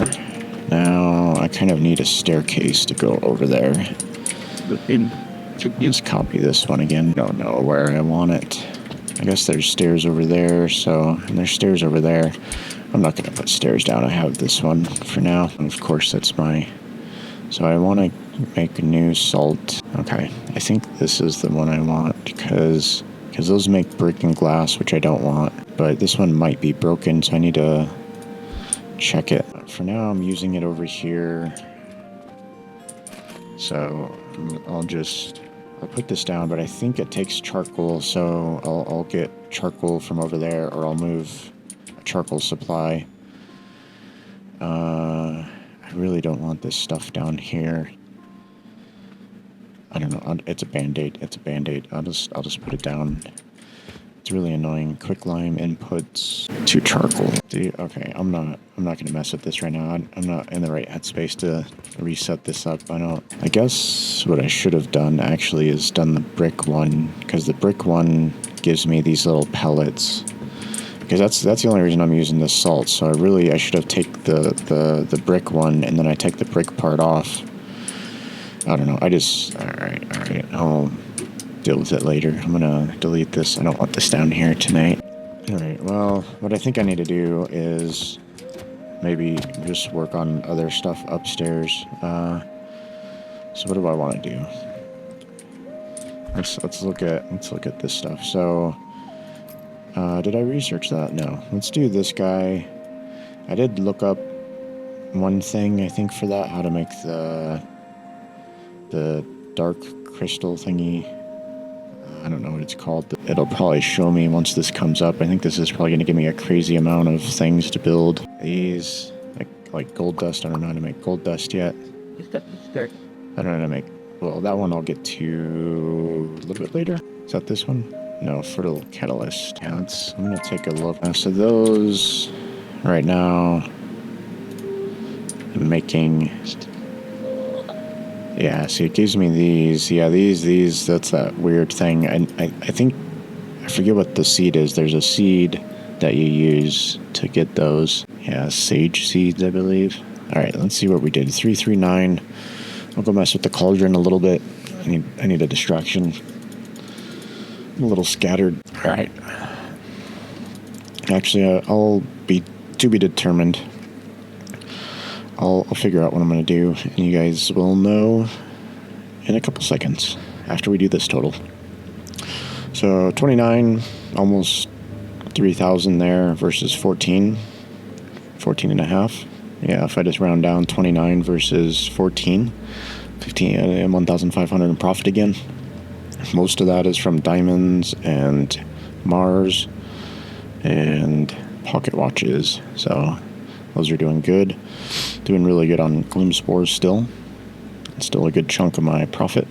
Now, I kind of need a staircase to go over there. Just copy this one again. Don't know where I want it. I guess there's stairs over there, and there's stairs over there. I'm not going to put stairs down. I have this one for now. And of course, that's so I want to make a new salt. Okay, I think this is the one I want because because those make brick and glass, which I don't want. But this one might be broken, so I need to check it. For now, I'm using it over here. So I'll put this down, but I think it takes charcoal, so I'll get charcoal from over there, or I'll move a charcoal supply. I really don't want this stuff down here. I don't know. It's a band-aid. It's a band-aid. I'll just put it down. It's really annoying. Quicklime inputs to charcoal. Okay, I'm not gonna mess with this right now. I'm not in the right headspace to reset this up. I guess what I should have done actually is done the brick one, because the brick one gives me these little pellets. Because that's the only reason I'm using this salt. So I should have taken the brick one, and then I take the brick part off. I don't know. Alright. I'll deal with it later. I'm gonna delete this. I don't want this down here tonight. Alright, well, what I think I need to do is maybe just work on other stuff upstairs. So what do I want to do? Let's look at this stuff. So did I research that? No. Let's do this guy. I did look up one thing, I think, for that, how to make the dark crystal thingy. I don't know what it's called. It'll probably show me once this comes up. I think this is probably going to give me a crazy amount of things to build. These, like gold dust. I don't know how to make gold dust yet. Just at the start. I don't know how to make... Well, that one I'll get to a little bit later. Is that this one? No, fertile catalyst. Yeah, I'm going to take a look. So those, right now, I'm making... Yeah, see, it gives me these. Yeah, these, that's that weird thing. I think, I forget what the seed is. There's a seed that you use to get those. Yeah, sage seeds, I believe. All right, let's see what we did. 339. I'll go mess with the cauldron a little bit. I need a distraction. I'm a little scattered. All right. Actually, I'll be to be determined. I'll figure out what I'm going to do, and you guys will know in a couple seconds after we do this total. So 29, almost 3,000 there versus 14 and a half. Yeah, if I just round down 29 versus 15, 1,500 in profit again. Most of that is from diamonds and Mars and pocket watches. So those are doing good. Doing really good on gloom spores still. It's still a good chunk of my profit.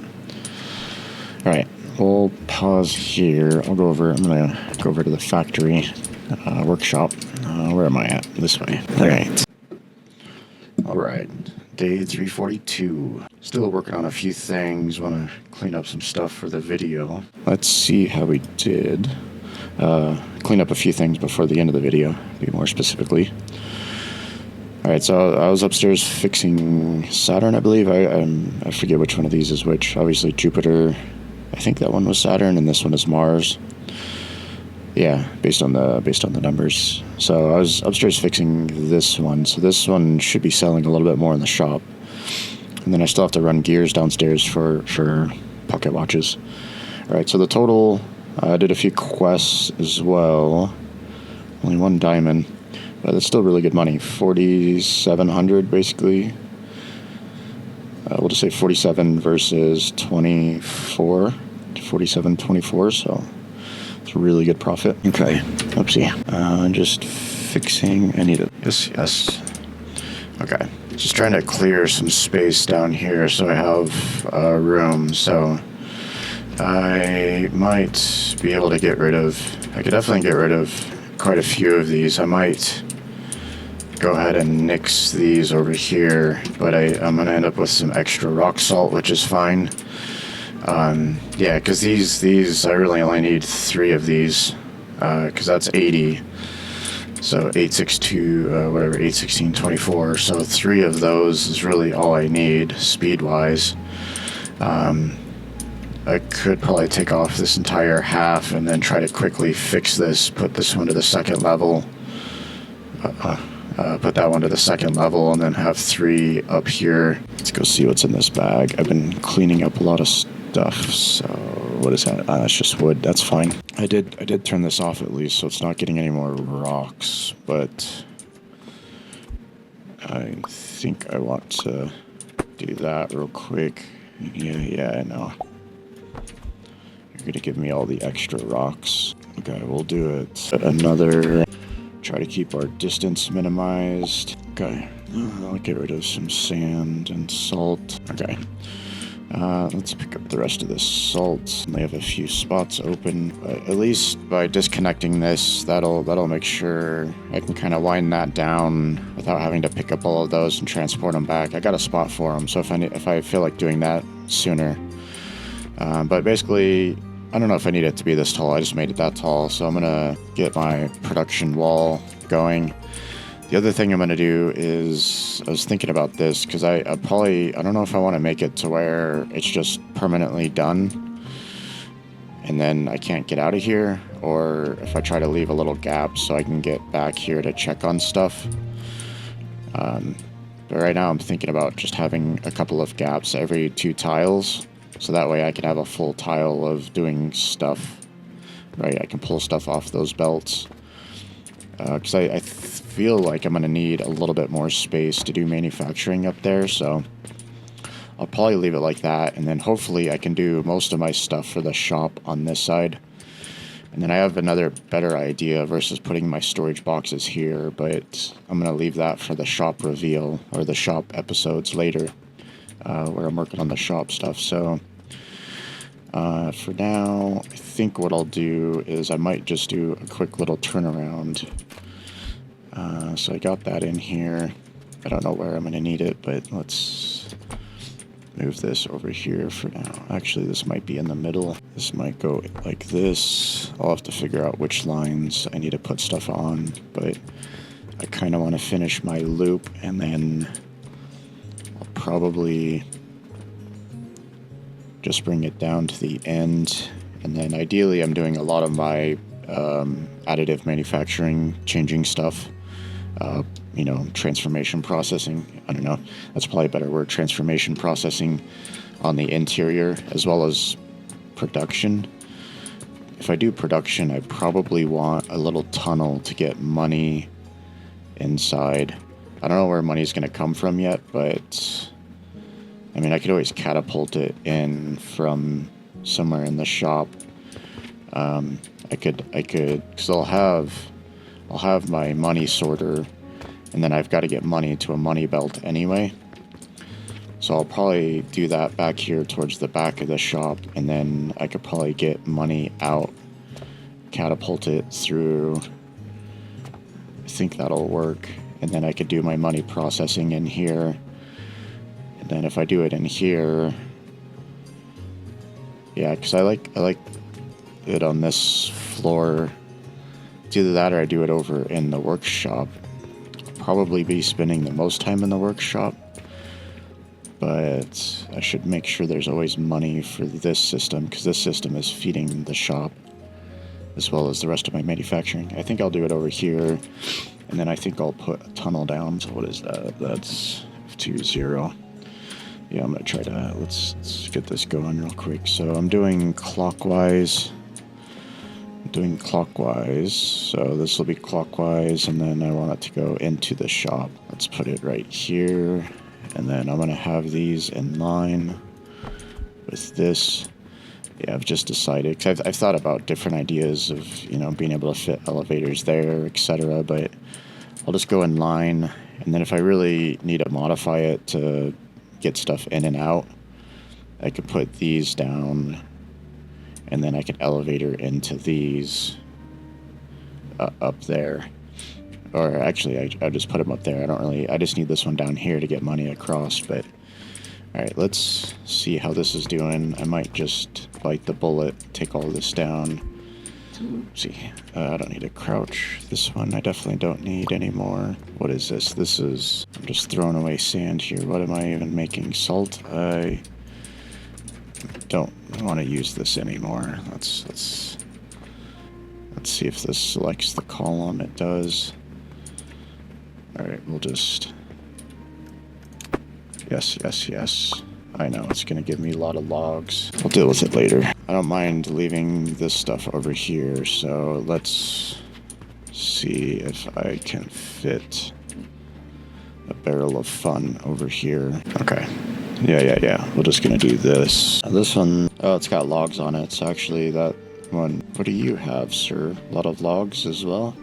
All right, we'll pause here. I'm gonna go over to the factory workshop. Where am I at? This way. All right. Day 342. Still working on a few things. Want to clean up some stuff for the video. Let's see how we did. Clean up a few things before the end of the video, to be more specifically. Alright, so I was upstairs fixing Saturn, I believe. I forget which one of these is which. Obviously Jupiter, I think that one was Saturn, and this one is Mars. Yeah, based on the numbers. So I was upstairs fixing this one. So this one should be selling a little bit more in the shop. And then I still have to run gears downstairs for pocket watches. Alright, so the total, I did a few quests as well. Only one diamond. But it's still really good money. 4,700 basically. We'll just say 47 versus 24. 47.24, so it's a really good profit. Okay, oopsie. Just fixing. I need it. Yes. Okay, just trying to clear some space down here so I have room. So I might be able to get rid of. I could definitely get rid of quite a few of these. I might go ahead and nix these over here, but I'm gonna end up with some extra rock salt, which is fine. Yeah, because these I really only need 3 of these, because that's 80. So 862, whatever, 816, 24. So 3 of those is really all I need speed wise. I could probably take off this entire half and then try to quickly fix this, put this one to the second level, put that one to the second level, and then have 3 up here. Let's go see what's in this bag. I've been cleaning up a lot of stuff, so what is that? It's just wood. That's fine. I did turn this off at least, so it's not getting any more rocks, but I think I want to do that real quick. Yeah, I know. You're gonna give me all the extra rocks. Okay, we'll do it. Another. Try to keep our distance minimized. Okay, I'll get rid of some sand and salt. Okay. Let's pick up the rest of this salt. They have a few spots open, but at least by disconnecting this, that'll make sure I can kind of wind that down without having to pick up all of those and transport them back. I got a spot for them, so if I feel like doing that sooner. But basically, I don't know if I need it to be this tall. I just made it that tall, so I'm gonna get my production wall going. The other thing I'm going to do is, I was thinking about this, because I don't know if I want to make it to where it's just permanently done, and then I can't get out of here, or if I try to leave a little gap so I can get back here to check on stuff. But right now I'm thinking about just having a couple of gaps every 2 tiles, so that way I can have a full tile of doing stuff, right? I can pull stuff off those belts. Because I feel like I'm going to need a little bit more space to do manufacturing up there, so I'll probably leave it like that, and then hopefully I can do most of my stuff for the shop on this side. And then I have another better idea versus putting my storage boxes here, but I'm going to leave that for the shop reveal, or the shop episodes later, where I'm working on the shop stuff. So for now, I think what I'll do is I might just do a quick little turnaround. So I got that in here. I don't know where I'm going to need it, but let's move this over here for now. Actually, this might be in the middle. This might go like this. I'll have to figure out which lines I need to put stuff on, but I kind of want to finish my loop, and then I'll probably just bring it down to the end. And then ideally I'm doing a lot of my additive manufacturing, changing stuff, transformation processing. I don't know, that's probably a better word, transformation processing on the interior, as well as production. If I do production, I probably want a little tunnel to get money inside. I don't know where money's going to come from yet, but I mean, I could always catapult it in from somewhere in the shop. I could, because I'll have my money sorter, and then I've got to get money to a money belt anyway. So I'll probably do that back here towards the back of the shop, and then I could probably get money out, catapult it through. I think that'll work, and then I could do my money processing in here. And then if I do it in here, yeah, because I like it on this floor. It's either that or I do it over in the workshop. Probably be spending the most time in the workshop, but I should make sure there's always money for this system, because this system is feeding the shop as well as the rest of my manufacturing. I think I'll do it over here, and then I think I'll put a tunnel down. So what is that? That's 2-0. Yeah, I'm gonna try to, let's get this going real quick. So I'm doing clockwise. So this will be clockwise, and then I want it to go into the shop. Let's put it right here, and then I'm gonna have these in line with this. Yeah, I've just decided, because I've thought about different ideas of, being able to fit elevators there, etc., but I'll just go in line, and then if I really need to modify it to get stuff in and out, I could put these down, and then I could elevator into these up there. Or actually, I just put them up there. I just need this one down here to get money across, but alright, let's see how this is doing. I might just bite the bullet, take all this down. Let's see, I don't need to crouch. This one I definitely don't need anymore. What is this? I'm just throwing away sand here. What am I even making? Salt? I don't want to use this anymore. Let's see if this selects the column. It does. Alright, we'll just... Yes. I know, it's gonna give me a lot of logs. I'll deal with it later. I don't mind leaving this stuff over here, so let's see if I can fit a barrel of fun over here. Okay. Yeah. We're just gonna do this. This one, oh, it's got logs on it. So actually that one, what do you have, sir? A lot of logs as well?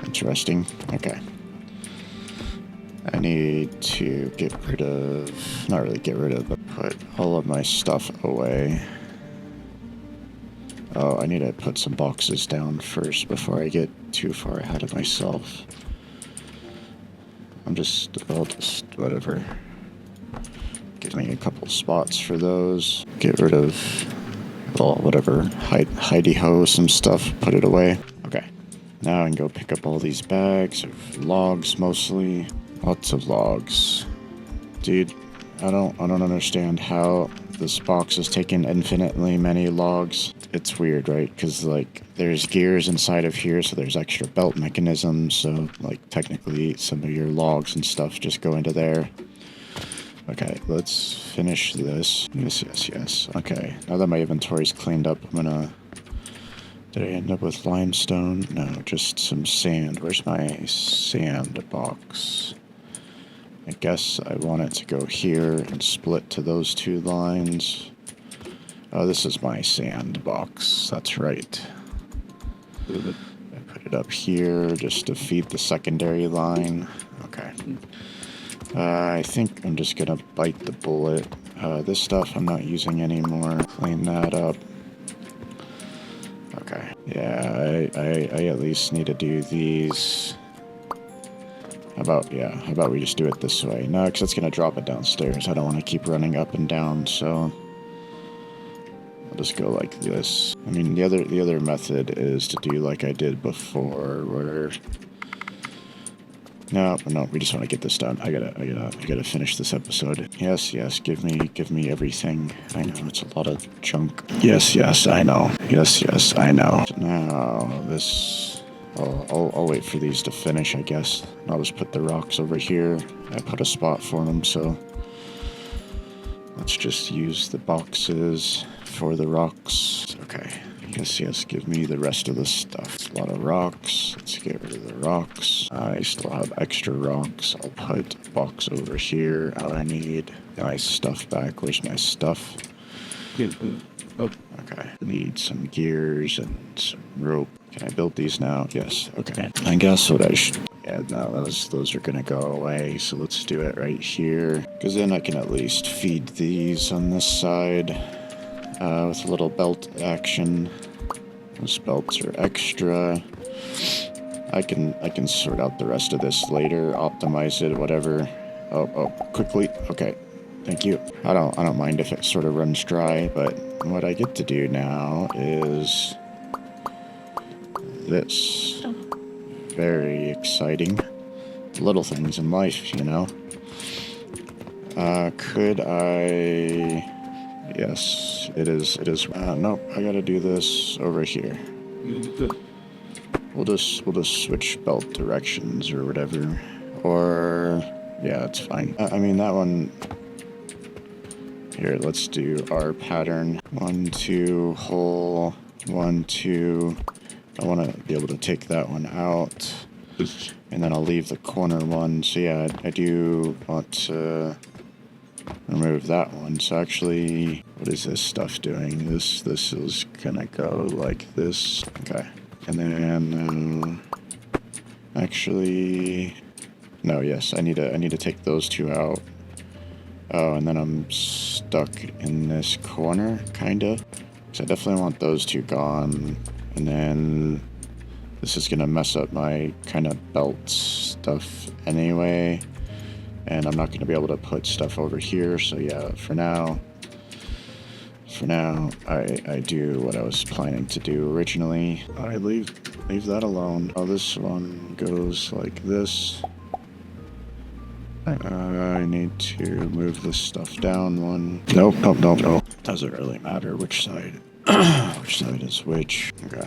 Interesting. Okay. I need to get rid of, not really get rid of, but put all of my stuff away. Oh, I need to put some boxes down first before I get too far ahead of myself. I'll just, whatever. Give me a couple spots for those. Get rid of, well, whatever. Hidey-ho some stuff. Put it away. Okay. Now I can go pick up all these bags of logs, mostly. Lots of logs. Dude, I don't understand how this box is taking infinitely many logs. It's weird, right? Because, like, there's gears inside of here, so there's extra belt mechanisms. So, like, technically, some of your logs and stuff just go into there. Okay, let's finish this. Yes. Okay, now that my inventory's cleaned up, I'm gonna... Did I end up with limestone? No, just some sand. Where's my sand box? I guess I want it to go here and split to those two lines. Oh, this is my sand box. That's right. I put it up here just to feed the secondary line. Okay. I think I'm just gonna bite the bullet. This stuff I'm not using anymore. Clean that up. Okay. Yeah, I at least need to do these. How about we just do it this way? No, because it's gonna drop it downstairs. I don't want to keep running up and down, so I'll just go like this. I mean, the other method is to do like I did before, where no, we just want to get this done. I gotta finish this episode. Yes, give me everything. I know it's a lot of junk. Yes, I know. Yes, I know. Now this. I'll wait for these to finish, I guess. I'll just put the rocks over here. I put a spot for them, so let's just use the boxes for the rocks. Okay. Yes, give me the rest of the stuff. It's a lot of rocks. Let's get rid of the rocks. I still have extra rocks. I'll put a box over here. I need my stuff back. Where's my stuff? Oh, okay. Need some gears and some rope. Can I build these now? Yes. Okay. I guess what I should... Yeah, no, those are gonna go away. So let's do it right here. Because then I can at least feed these on this side with a little belt action. Those belts are extra. I can sort out the rest of this later. Optimize it, whatever. Oh, quickly. Okay. Thank you. I don't mind if it sort of runs dry, but what I get to do now is this. Very exciting. Little things in life, you know. Could I... Yes, it is. Nope, I gotta do this over here. We'll just switch belt directions or whatever. Or... Yeah, it's fine. I mean, that one... Here, let's do our pattern. 1, 2, hole, 1, 2. I want to be able to take that one out. And then I'll leave the corner one. So yeah, I do want to remove that one. So actually, what is this stuff doing? This is gonna go like this. Okay. And then, actually, no, yes, I need to take those two out. Oh, and then I'm stuck in this corner, kinda. So I definitely want those two gone. And then this is gonna mess up my kind of belt stuff anyway. And I'm not gonna be able to put stuff over here. So yeah, for now, I do what I was planning to do originally. I leave that alone. Oh, this one goes like this. I need to move this stuff down one. Nope. Doesn't really matter which side. Which side is which. Okay.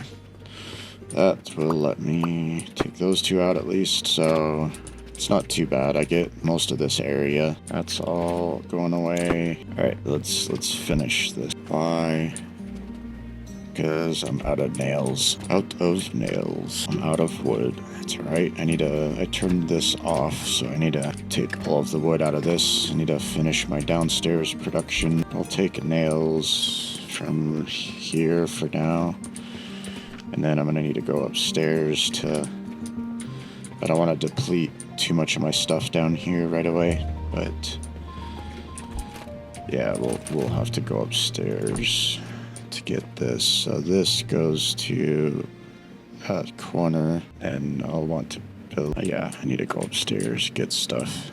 That will let me take those two out at least. So It's not too bad. I get most of this area. That's all going away. All right, let's finish this. Why? Because I'm out of nails. I'm out of wood. That's right. I turned this off, so I need to take all of the wood out of this. I need to finish my downstairs production. I'll take nails from here for now. And then I'm gonna need to go upstairs to... I don't want to deplete too much of my stuff down here right away, but... yeah, we'll have to go upstairs to get this. So this goes to that corner, and I'll want to build... yeah, I need to go upstairs, get stuff.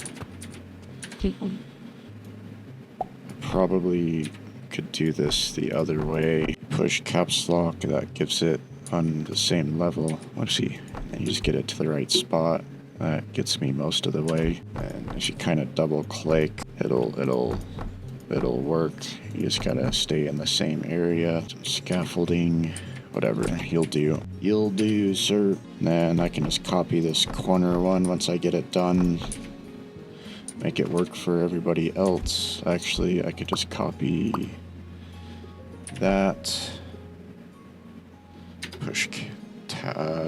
Probably could do this the other way. Push caps lock, that gives it on the same level. Let's see, and you just get it to the right spot. That gets me most of the way. And if you kind of double click, it'll work. You just gotta stay in the same area. Some scaffolding, whatever, you'll do, sir. And then I can just copy this corner one once I get it done. Make it work for everybody else. Actually, I could just copy that. Push,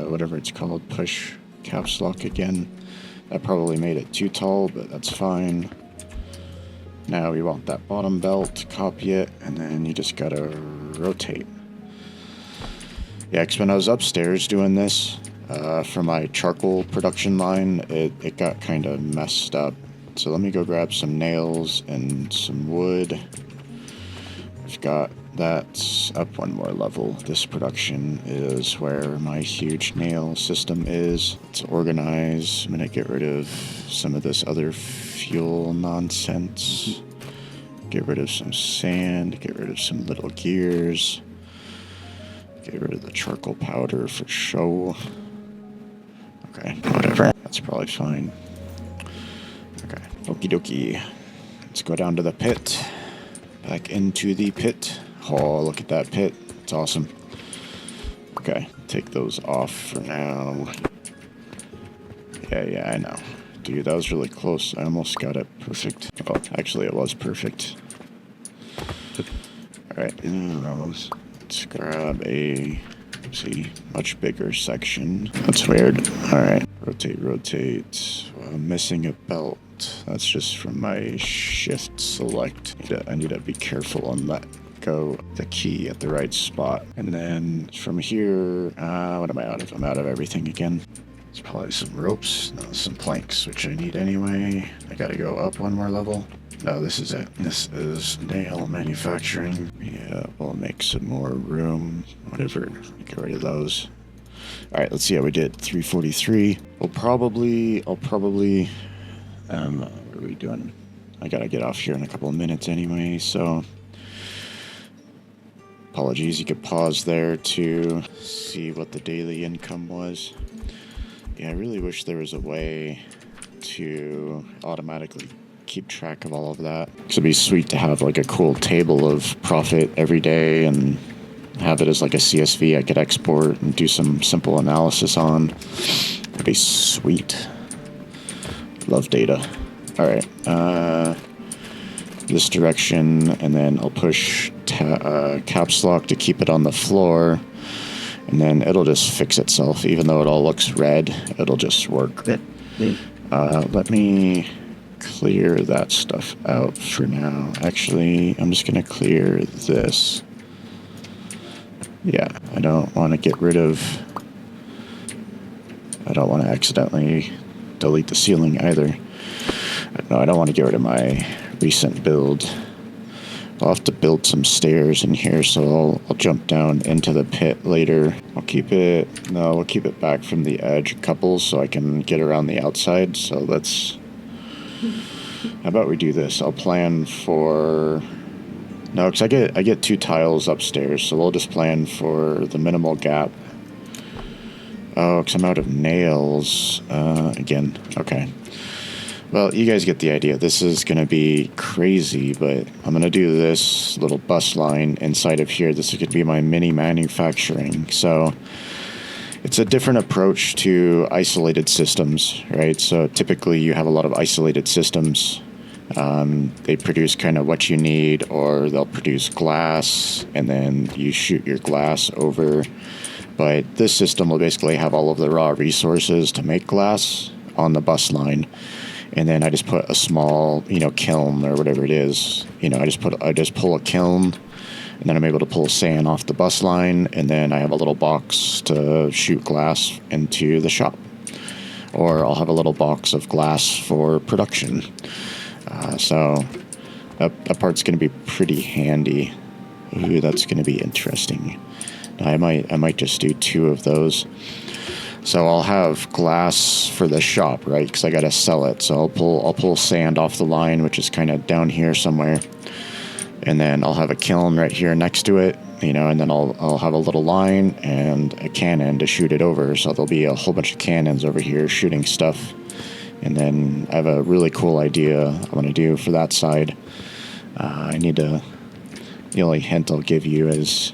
whatever it's called, push caps lock again. That probably made it too tall, but that's fine. Now we want that bottom belt, copy it, and then you just gotta rotate. Yeah, because when I was upstairs doing this, for my charcoal production line, it got kind of messed up. So let me go grab some nails and some wood. I've got that up one more level. This production is where my huge nail system is. It's organized. I'm gonna get rid of some of this other fuel nonsense. Get rid of some sand, get rid of some little gears. Get rid of the charcoal powder for show. Okay, whatever. That's probably fine. Okay, okie dokie. Let's go down to the pit. Back into the pit. Oh, look at that pit. It's awesome. Okay, take those off for now. Yeah, I know. Dude, that was really close. I almost got it perfect. Oh, actually, it was perfect. Alright, let's grab a, much bigger section. That's weird. Alright, rotate. Well, I'm missing a belt. That's just from my shift select. I need to be careful and let go the key at the right spot. And then from here, what am I out of? I'm out of everything again. There's probably some ropes, no, some planks, which I need anyway. I gotta go up one more level. No, this is it. This is nail manufacturing. Yeah, we'll make some more room. Whatever, get rid of those. All right, let's see how we did. 343. I'll probably, what are we doing? I gotta get off here in a couple of minutes anyway, so apologies. You could pause there to see what the daily income was. Yeah, I really wish there was a way to automatically keep track of all of that. It'd be sweet to have like a cool table of profit every day and have it as like a CSV I could export and do some simple analysis on. It'd be sweet. Love data. All right, this direction, and then I'll push caps lock to keep it on the floor, and then it'll just fix itself. Even though it all looks red, it'll just work. Let me clear that stuff out for now. Actually, I'm just gonna clear this. Yeah, I don't want to get rid of... I don't want to accidentally delete the ceiling either. No, I don't want to get rid of my recent build. I'll have to build some stairs in here, so I'll jump down into the pit later. We'll keep it back from the edge a couple so I can get around the outside. So let's... How about we do this? I'll plan for... No, because I get 2 tiles upstairs, so we'll just plan for the minimal gap. Oh, because I'm out of nails again. Okay. Well, you guys get the idea. This is going to be crazy, but I'm going to do this little bus line inside of here. This is going to be my mini manufacturing. So, It's a different approach to isolated systems, right? So typically you have a lot of isolated systems. They produce kind of what you need, or they'll produce glass, and then you shoot your glass over. But this system will basically have all of the raw resources to make glass on the bus line. And then I just put a small, kiln or whatever it is. I just pull a kiln, and then I'm able to pull sand off the bus line, and then I have a little box to shoot glass into the shop. Or I'll have a little box of glass for production. So that part's going to be pretty handy. Ooh, that's going to be interesting. I might just do 2 of those. So I'll have glass for the shop, right? Because I got to sell it. So I'll pull sand off the line, which is kind of down here somewhere. And then I'll have a kiln right here next to it, and then I'll have a little line and a cannon to shoot it over. So there'll be a whole bunch of cannons over here shooting stuff. And then I have a really cool idea I want to do for that side. The only hint I'll give you is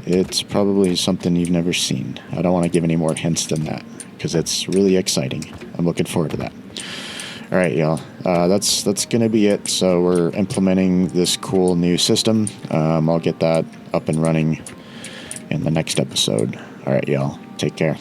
it's probably something you've never seen. I don't want to give any more hints than that because it's really exciting. I'm looking forward to that. All right, y'all. That's going to be it. So we're implementing this cool new system. I'll get that up and running in the next episode. All right, y'all. Take care.